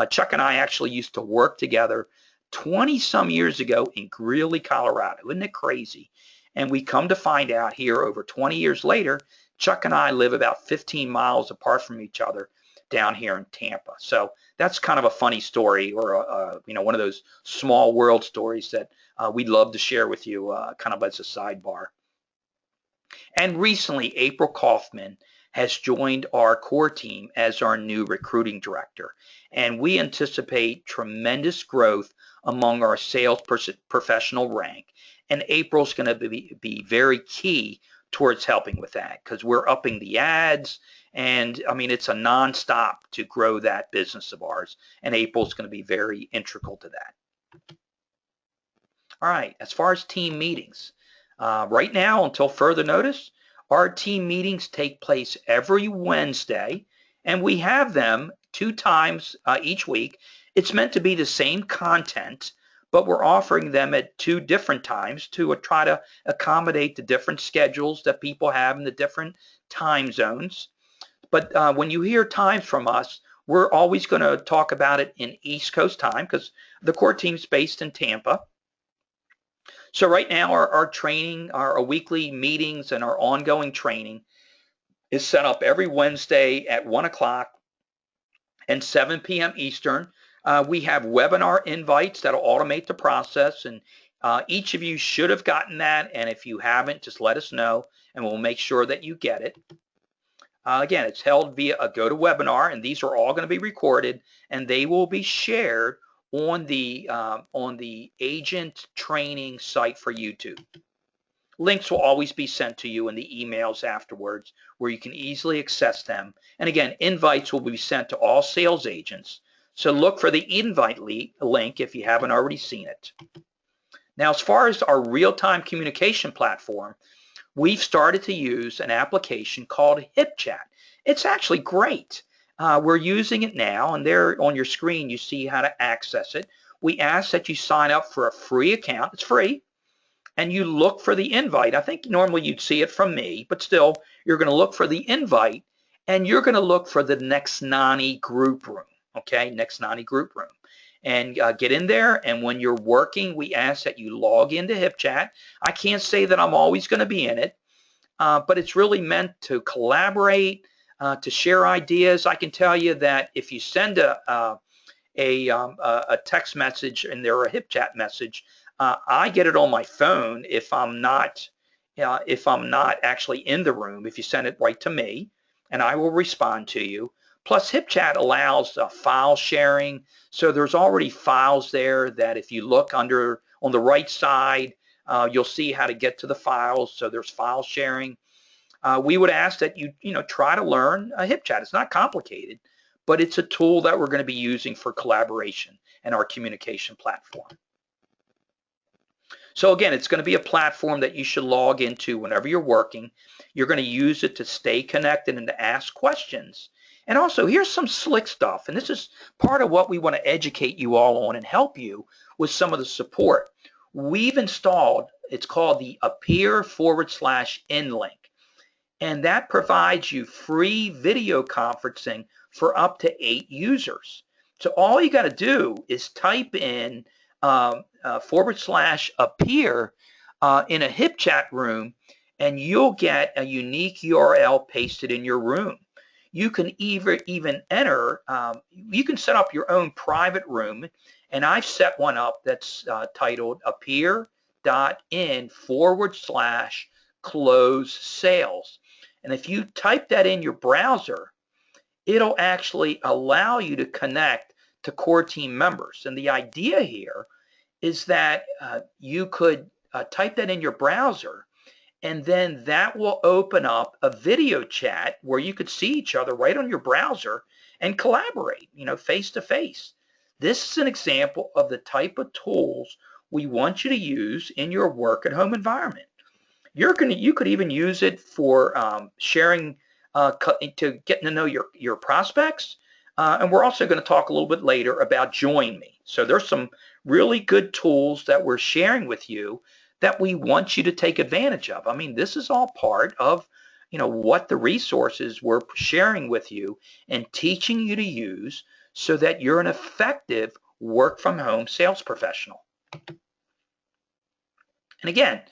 Chuck and I actually used to work together 20-some years ago in Greeley, Colorado. Isn't it crazy? And we come to find out here over 20 years later, Chuck and I live about 15 miles apart from each other down here in Tampa. So that's kind of a funny story, or one of those small world stories that we'd love to share with you kind of as a sidebar. And recently, April Kaufman has joined our core team as our new recruiting director. And we anticipate tremendous growth among our sales professional rank. And April's going to be very key towards helping with that, because we're upping the ads. And I mean, it's a nonstop to grow that business of ours. And April's going to be very integral to that. All right, as far as team meetings, right now, until further notice, Our team meetings take place every Wednesday, and we have them 2 times each week. It's meant to be the same content, but we're offering them at 2 different times to try to accommodate the different schedules that people have in the different time zones. But when you hear times from us, we're always going to talk about it in East Coast time because the core team's based in Tampa. So right now our training, our weekly meetings and our ongoing training is set up every Wednesday at 1 o'clock and 7 p.m. Eastern. We have webinar invites that'll automate the process, and each of you should have gotten that, and if you haven't, just let us know and we'll make sure that you get it. Again, it's held via a GoToWebinar, and these are all going to be recorded, and they will be shared on the agent training site for YouTube. Links will always be sent to you in the emails afterwards, where you can easily access them. And again, invites will be sent to all sales agents. So look for the invite link if you haven't already seen it. Now, as far as our real-time communication platform, we've started to use an application called HipChat. It's actually great. We're using it now, and there on your screen you see how to access it. We ask that you sign up for a free account. It's free. And you look for the invite. I think normally you'd see it from me, but still, you're going to look for the invite, and you're going to look for the NexNoni group room, okay? NexNoni group room. And get in there, and when you're working, we ask that you log into HipChat. I can't say that I'm always going to be in it, but it's really meant to collaborate, to share ideas. I can tell you that if you send a text message and there a HipChat message, I get it on my phone if I'm not actually in the room. If you send it right to me, and I will respond to you. Plus, HipChat allows file sharing, so there's already files there that if you look under on the right side, you'll see how to get to the files. So there's file sharing. We would ask that you try to learn HipChat. It's not complicated, but it's a tool that we're going to be using for collaboration and our communication platform. So again, it's going to be a platform that you should log into whenever you're working. You're going to use it to stay connected and to ask questions. And also, here's some slick stuff, and this is part of what we want to educate you all on and help you with some of the support. We've installed, it's called the Appear/in link, and that provides you free video conferencing for up to 8 users. So all you got to do is type in /appear in a HipChat room, and you'll get a unique URL pasted in your room. You can even enter, you can set up your own private room, and I've set one up that's titled appear.in/close sales. And if you type that in your browser, it'll actually allow you to connect to core team members. And the idea here is that you could type that in your browser, and then that will open up a video chat where you could see each other right on your browser and collaborate, face to face. This is an example of the type of tools we want you to use in your work at home environment. You could even use it for sharing, to getting to know your prospects. And we're also going to talk a little bit later about Join Me. So there's some really good tools that we're sharing with you that we want you to take advantage of. I mean, this is all part of, what the resources we're sharing with you and teaching you to use so that you're an effective work from home sales professional. And again,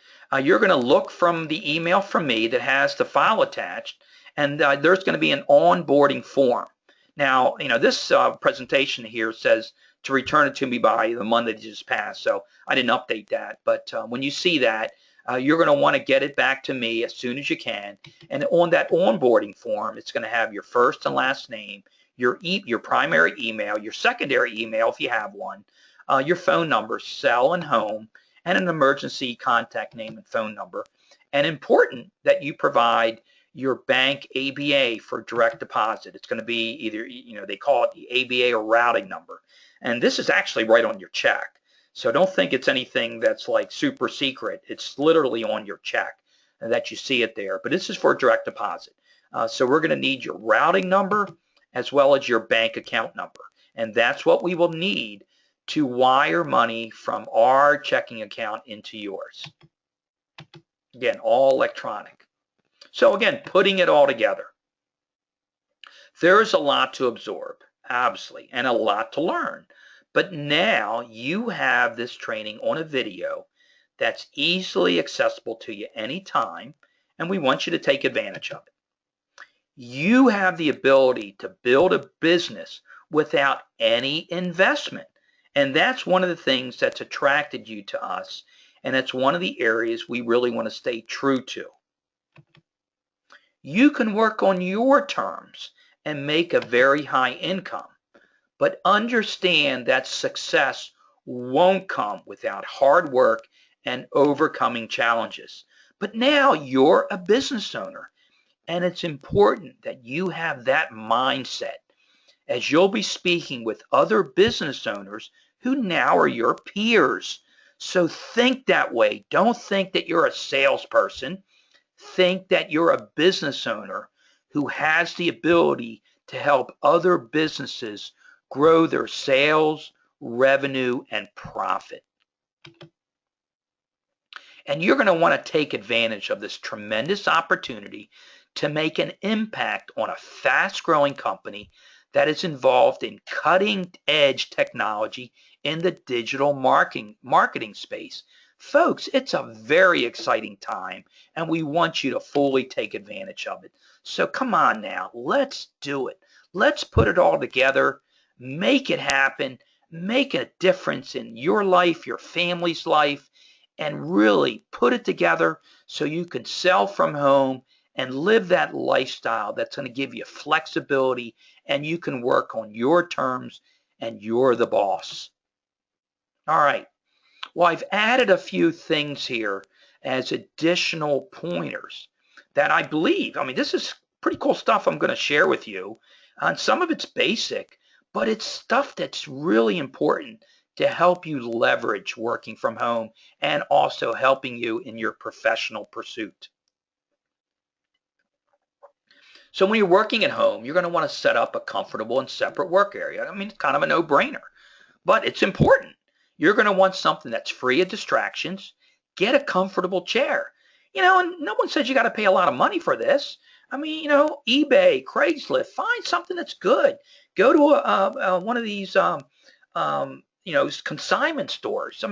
you're going to look from the email from me that has the file attached, and there's going to be an onboarding form. Now, this presentation here says to return it to me by the Monday that just passed, so I didn't update that. But when you see that, you're going to want to get it back to me as soon as you can. And on that onboarding form, it's going to have your first and last name, your primary email, your secondary email if you have one, your phone number, cell and home, and an emergency contact name and phone number. And important that you provide your bank ABA for direct deposit. It's going to be either, they call it the ABA or routing number. And this is actually right on your check. So don't think it's anything that's like super secret. It's literally on your check. that you see it there, but this is for direct deposit. So we're going to need your routing number as well as your bank account number. And that's what we will need to wire money from our checking account into yours. Again, all electronic. So again, putting it all together. There's a lot to absorb, obviously, and a lot to learn. But now you have this training on a video that's easily accessible to you anytime, and we want you to take advantage of it. You have the ability to build a business without any investment. And that's one of the things that's attracted you to us. And it's one of the areas we really want to stay true to. You can work on your terms and make a very high income, but understand that success won't come without hard work and overcoming challenges. But now you're a business owner, and it's important that you have that mindset, as you'll be speaking with other business owners who now are your peers. So think that way. Don't think that you're a salesperson. Think that you're a business owner who has the ability to help other businesses grow their sales, revenue, and profit. And you're going to want to take advantage of this tremendous opportunity to make an impact on a fast-growing company that is involved in cutting-edge technology in the digital marketing space. Folks, it's a very exciting time, and we want you to fully take advantage of it. So come on now, let's do it. Let's put it all together, make it happen, make a difference in your life, your family's life, and really put it together so you can sell from home and live that lifestyle that's going to give you flexibility, and you can work on your terms, and you're the boss. All right. Well, I've added a few things here as additional pointers that I believe, this is pretty cool stuff I'm going to share with you. And some of it's basic, but it's stuff that's really important to help you leverage working from home and also helping you in your professional pursuit. So when you're working at home, you're going to want to set up a comfortable and separate work area. It's kind of a no-brainer, but it's important. You're going to want something that's free of distractions. Get a comfortable chair. And no one says you got to pay a lot of money for this. eBay, Craigslist, find something that's good. Go to one of these, consignment stores.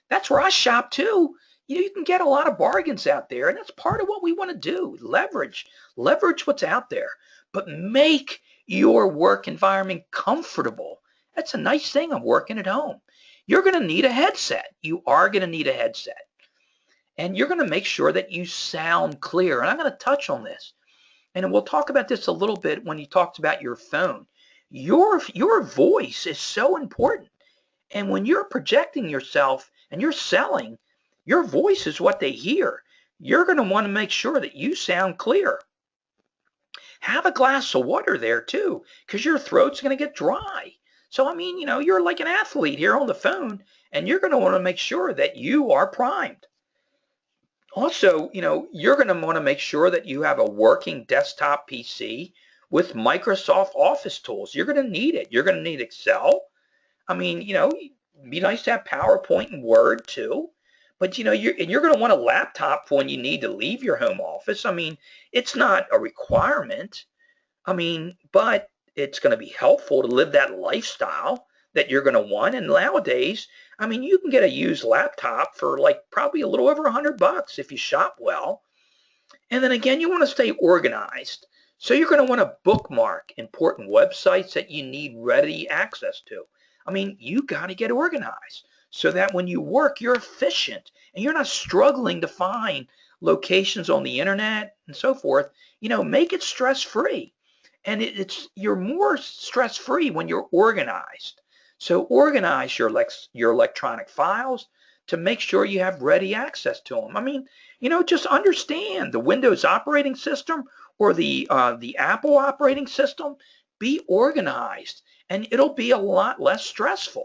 That's where I shop too. You can get a lot of bargains out there, and that's part of what we want to do. Leverage what's out there, but make your work environment comfortable. That's a nice thing of working at home. You're going to need a headset. You are going to need a headset. And you're going to make sure that you sound clear. And I'm going to touch on this. And we'll talk about this a little bit when you talked about your phone. Your voice is so important. And when you're projecting yourself and you're selling, your voice is what they hear. You're going to want to make sure that you sound clear. Have a glass of water there too, because your throat's going to get dry. So, you're like an athlete here on the phone, and you're going to want to make sure that you are primed. Also, you're going to want to make sure that you have a working desktop PC with Microsoft Office tools. You're going to need it. You're going to need Excel. It'd be nice to have PowerPoint and Word too. But, you're going to want a laptop for when you need to leave your home office. It's not a requirement. But it's going to be helpful to live that lifestyle that you're going to want. And nowadays, you can get a used laptop for probably a little over $100 if you shop well. And then again, you want to stay organized. So you're going to want to bookmark important websites that you need ready access to. You got to get organized so that when you work, you're efficient and you're not struggling to find locations on the internet and so forth. Make it stress-free. And you're more stress-free when you're organized. So organize your electronic files to make sure you have ready access to them. Just understand the Windows operating system or the Apple operating system. Be organized, and it'll be a lot less stressful.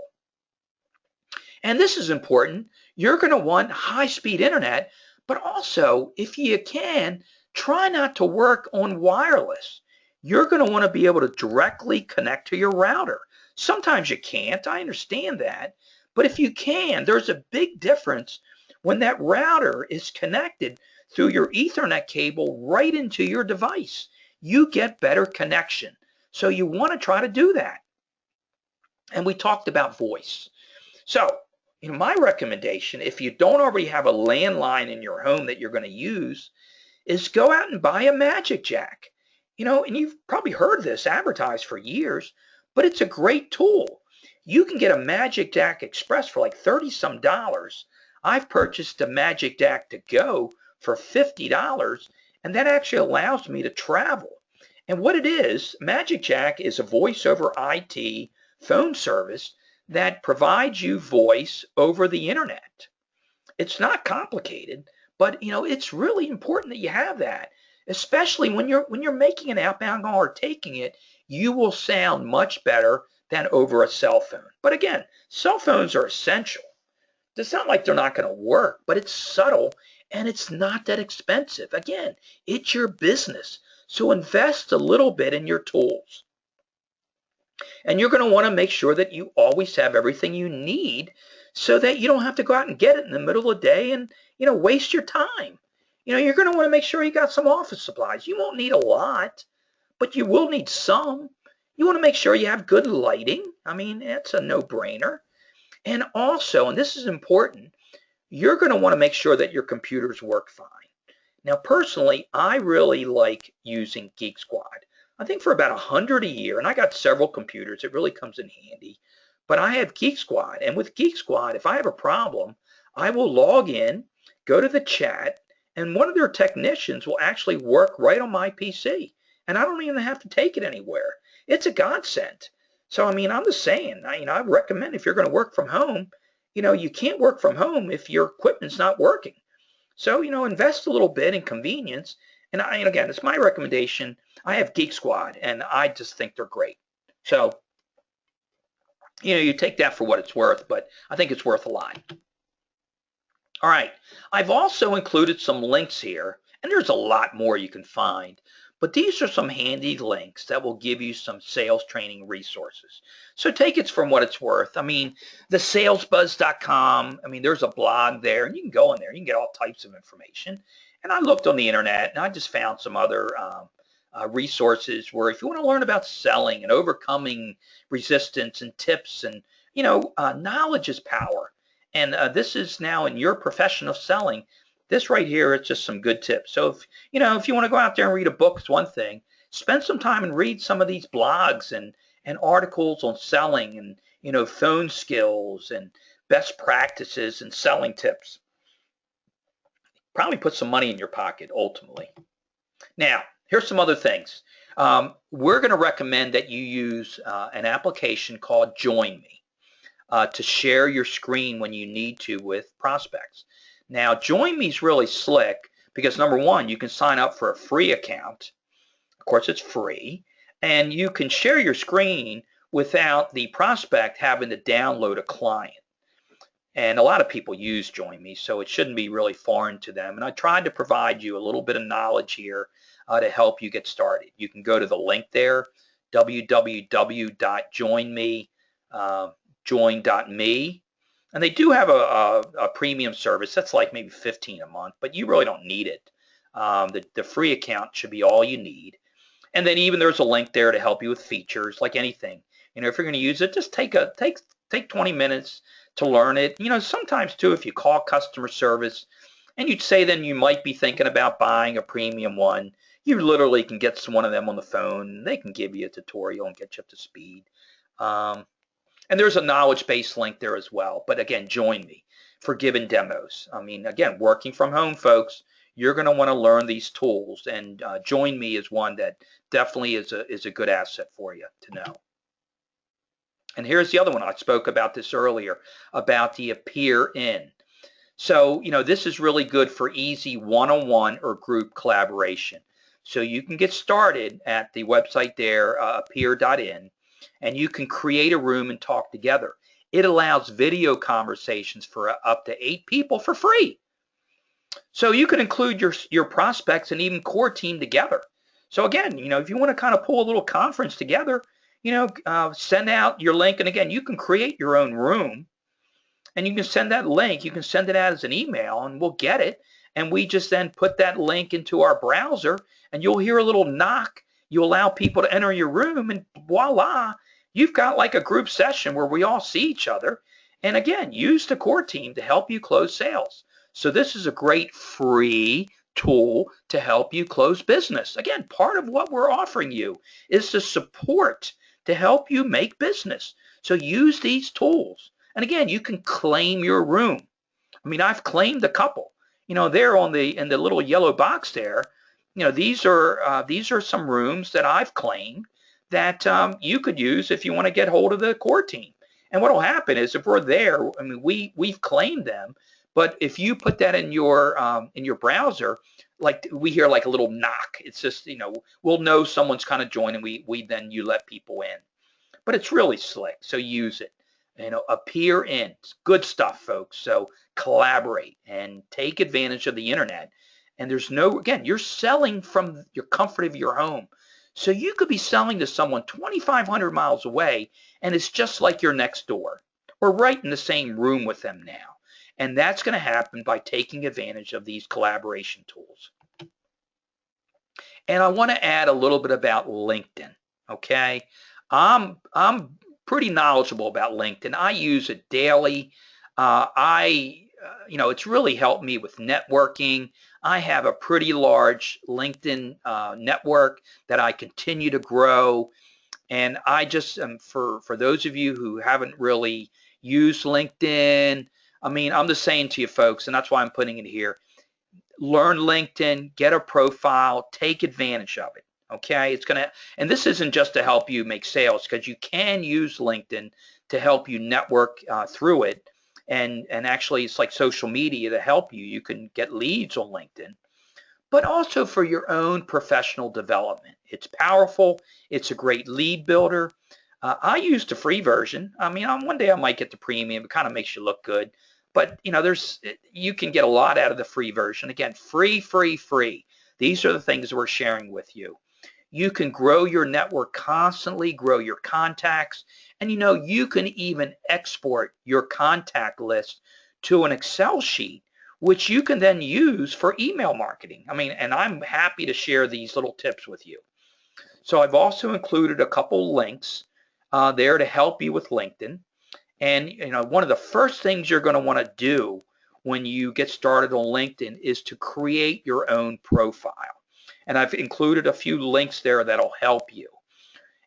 And this is important. You're going to want high-speed internet, But also, if you can, try not to work on wireless. You're going to want to be able to directly connect to your router. Sometimes you can't, I understand that. But if you can, there's a big difference when that router is connected through your Ethernet cable right into your device. You get better connection. So you want to try to do that. And we talked about voice. So, my recommendation, if you don't already have a landline in your home that you're going to use, is go out and buy a Magic Jack. And you've probably heard this advertised for years, but it's a great tool. You can get a Magic Jack Express for like 30 some dollars. I've purchased a Magic Jack to go for $50, and that actually allows me to travel. And what it is, Magic Jack is a voice over IP phone service that provides you voice over the internet. It's not complicated, but it's really important that you have that, especially when you're making an outbound call or taking it. You will sound much better than over a cell phone. But again, cell phones are essential. It's not like they're not going to work, but it's subtle and it's not that expensive. Again, it's your business. So invest a little bit in your tools. And you're going to want to make sure that you always have everything you need so that you don't have to go out and get it in the middle of the day and, waste your time. You're going to want to make sure you got some office supplies. You won't need a lot, but you will need some. You want to make sure you have good lighting. I mean, that's a no-brainer. And also, and this is important, you're going to want to make sure that your computers work fine. Now, personally, I really like using Geek Squad. I think for about $100 a year, and I got several computers, it really comes in handy. But I have Geek Squad, and with Geek Squad, if I have a problem, I will log in, go to the chat, and one of their technicians will actually work right on my PC. And I don't even have to take it anywhere. It's a godsend. So, I'm just saying, I recommend if you're going to work from home, you can't work from home if your equipment's not working. So, invest a little bit in convenience. And again, it's my recommendation. I have Geek Squad, and I just think they're great. So, you take that for what it's worth, but I think it's worth a lot. All right. I've also included some links here, and there's a lot more you can find. But these are some handy links that will give you some sales training resources. So take it from what it's worth. The salesbuzz.com, there's a blog there, and you can go in there. You can get all types of information. And I looked on the internet, and I just found some other resources where if you want to learn about selling and overcoming resistance and tips and, knowledge is power. And this is now in your profession of selling. This right here, it's just some good tips. So if you want to go out there and read a book, it's one thing. Spend some time and read some of these blogs and articles on selling and, phone skills and best practices and selling tips. Probably put some money in your pocket ultimately. Now, here's some other things. We're going to recommend that you use an application called Join Me to share your screen when you need to with prospects. Now, Join Me is really slick because, number one, you can sign up for a free account. Of course, it's free. And you can share your screen without the prospect having to download a client. And a lot of people use Join Me, so it shouldn't be really foreign to them. And I tried to provide you a little bit of knowledge here to help you get started. You can go to the link there, www.join.me. And they do have a premium service. That's like maybe $15 a month, but you really don't need it. The free account should be all you need. And then even there's a link there to help you with features, like anything. If you're going to use it, just take 20 minutes to learn it. Sometimes too, if you call customer service and you'd say then you might be thinking about buying a premium one, you literally can get one of them on the phone. They can give you a tutorial and get you up to speed. And there's a knowledge-based link there as well. But again, Join Me for giving demos. Again, working from home, folks, you're going to want to learn these tools. And Join Me is one that definitely is a good asset for you to know. And here's the other one. I spoke about this earlier, about the Appear In. So, this is really good for easy one-on-one or group collaboration. So you can get started at the website there, appear.in. And you can create a room and talk together. It allows video conversations for up to 8 people for free. So you can include your prospects and even core team together. So again, if you want to kind of pull a little conference together, send out your link. And again, you can create your own room, and you can send that link. You can send it out as an email, and we'll get it. And we just then put that link into our browser, and you'll hear a little knock. You allow people to enter your room, and voila, you've got like a group session where we all see each other. And again, use the core team to help you close sales. So this is a great free tool to help you close business. Again, part of what we're offering you is the support to help you make business. So use these tools. And again, you can claim your room. I mean, I've claimed a couple. There in the little yellow box there. These are some rooms that I've claimed that you could use if you want to get hold of the core team. And what will happen is if we're there, I mean, we've claimed them, but if you put that in your browser, like we hear like a little knock. It's just we'll know someone's kind of joining. You let people in, but it's really slick. So use it. Appear in. It's good stuff, folks. So collaborate and take advantage of the internet. And again, you're selling from your comfort of your home. So you could be selling to someone 2,500 miles away, and it's just like you're next door or right in the same room with them now. And that's going to happen by taking advantage of these collaboration tools. And I want to add a little bit about LinkedIn. Okay, I'm pretty knowledgeable about LinkedIn. I use it daily. It's really helped me with networking. I have a pretty large LinkedIn network that I continue to grow. And I just, for those of you who haven't really used LinkedIn, I mean, I'm just saying to you folks, and that's why I'm putting it here, learn LinkedIn, get a profile, take advantage of it. Okay, and this isn't just to help you make sales, because you can use LinkedIn to help you network through it, and actually it's like social media to help you. You can get leads on LinkedIn, but also for your own professional development. It's powerful. It's a great lead builder. I use the free version. I mean, one day I might get the premium. It kind of makes you look good, but you can get a lot out of the free version. Again, free, free, free. These are the things we're sharing with you. You can grow your network constantly, grow your contacts, and you can even export your contact list to an Excel sheet, which you can then use for email marketing. I mean, and I'm happy to share these little tips with you. So I've also included a couple links there to help you with LinkedIn. And one of the first things you're going to want to do when you get started on LinkedIn is to create your own profile. And I've included a few links there that'll help you.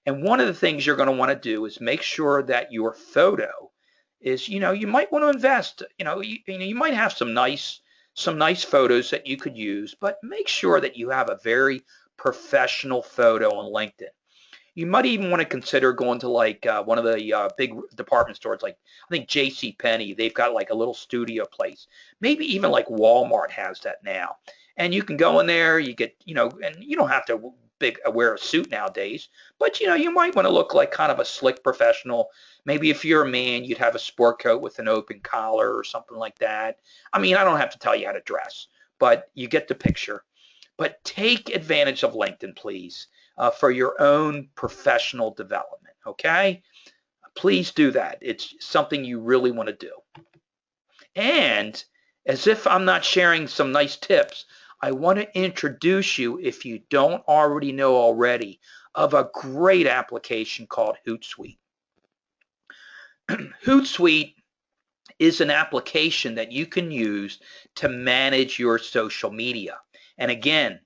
And one of the things you're going to want to do is make sure that your photo is, you might want to invest, you might have some nice photos that you could use, but make sure that you have a very professional photo on LinkedIn. You might even want to consider going to like one of the big department stores, like I think JCPenney. They've got like a little studio place. Maybe even like Walmart has that now. And you can go in there, you get, and you don't have to wear a suit nowadays, but you might want to look like kind of a slick professional. Maybe if you're a man, you'd have a sport coat with an open collar or something like that. I mean, I don't have to tell you how to dress, but you get the picture. But take advantage of LinkedIn, please. For your own professional development, okay? Please do that. It's something you really want to do. And as if I'm not sharing some nice tips, I want to introduce you, if you don't already know already, of a great application called Hootsuite. Hootsuite is an application that you can use to manage your social media. And again,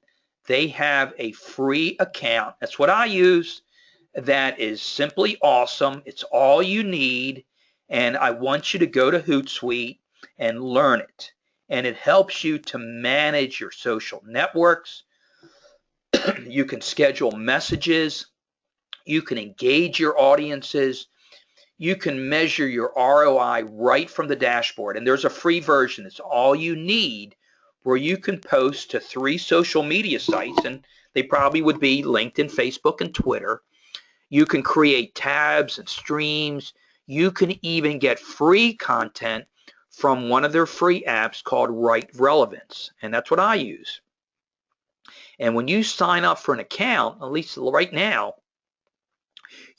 they have a free account. That's what I use. That is simply awesome. It's all you need. And I want you to go to Hootsuite and learn it. And it helps you to manage your social networks. You can schedule messages. You can engage your audiences. You can measure your ROI right from the dashboard. And there's a free version. It's all you need, where you can post to 3 social media sites, and they probably would be LinkedIn, Facebook, and Twitter. You can create tabs and streams. You can even get free content from one of their free apps called Right Relevance, and that's what I use. And when you sign up for an account, at least right now,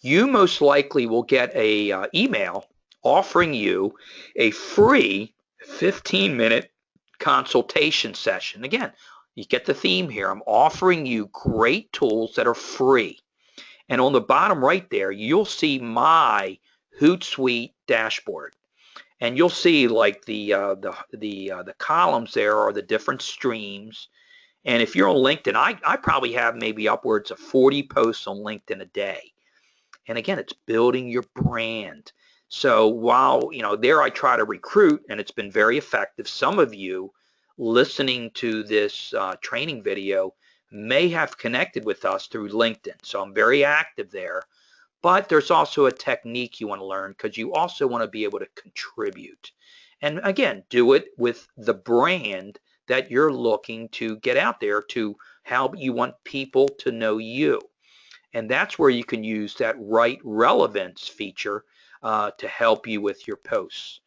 you most likely will get a email offering you a free 15-minute consultation session. Again, you get the theme here. I'm offering you great tools that are free. And on the bottom right there, you'll see my Hootsuite dashboard. And you'll see like the columns there are the different streams. And if you're on LinkedIn, I probably have maybe upwards of 40 posts on LinkedIn a day. And again, it's building your brand. So while, there I try to recruit, and it's been very effective. Some of you listening to this training video may have connected with us through LinkedIn. So I'm very active there. But there's also a technique you want to learn, because you also want to be able to contribute. And again, do it with the brand that you're looking to get out there, to how you want people to know you. And that's where you can use that Right Relevance feature to help you with your posts.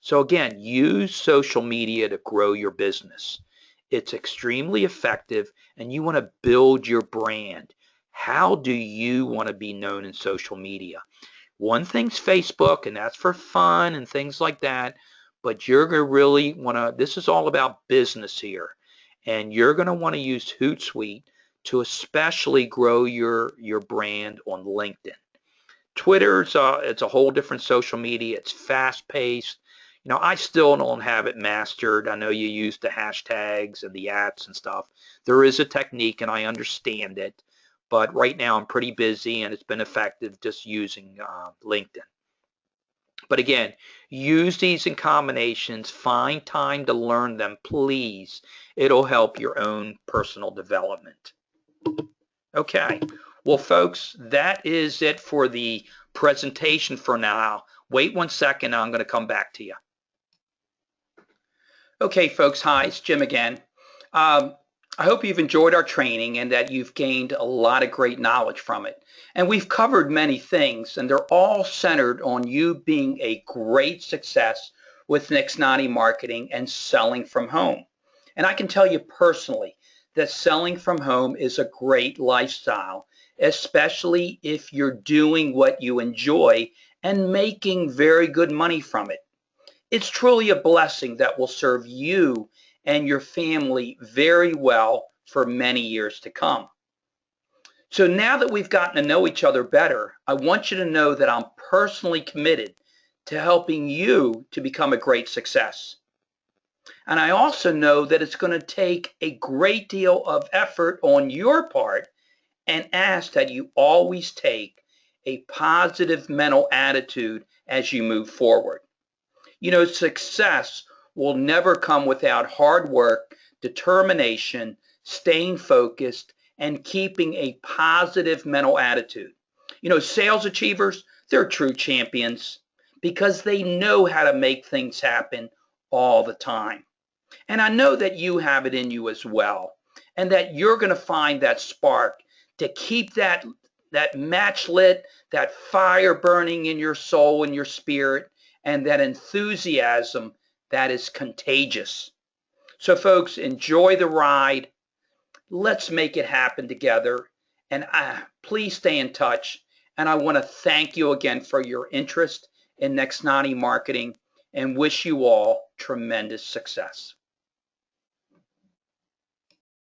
So again, use social media to grow your business. It's extremely effective, and you want to build your brand. How do you want to be known in social media? One thing's Facebook, and that's for fun and things like that, but you're going to really want to, this is all about business here, and you're going to want to use Hootsuite to especially grow your brand on LinkedIn. Twitter's it's a whole different social media. It's fast-paced. I still don't have it mastered. I know you use the hashtags and the ats and stuff. There is a technique, and I understand it. But right now I'm pretty busy, and it's been effective just using LinkedIn. But again, use these in combinations. Find time to learn them, please. It'll help your own personal development. Okay, well, folks, that is it for the presentation for now. Wait 1 second, I'm going to come back to you. Okay, folks, hi, it's Jim again. I hope you've enjoyed our training and that you've gained a lot of great knowledge from it. And we've covered many things, and they're all centered on you being a great success with NexNoni Marketing and selling from home. And I can tell you personally that selling from home is a great lifestyle, especially if you're doing what you enjoy and making very good money from it. It's truly a blessing that will serve you and your family very well for many years to come. So now that we've gotten to know each other better, I want you to know that I'm personally committed to helping you to become a great success. And I also know that it's going to take a great deal of effort on your part, and ask that you always take a positive mental attitude as you move forward. Success will never come without hard work, determination, staying focused, and keeping a positive mental attitude. Sales achievers, they're true champions because they know how to make things happen all the time. And I know that you have it in you as well, and that you're going to find that spark to keep that match lit, that fire burning in your soul and your spirit, and that enthusiasm that is contagious. So folks, enjoy the ride. Let's make it happen together. And please stay in touch. And I want to thank you again for your interest in NexNoni Marketing, and wish you all tremendous success.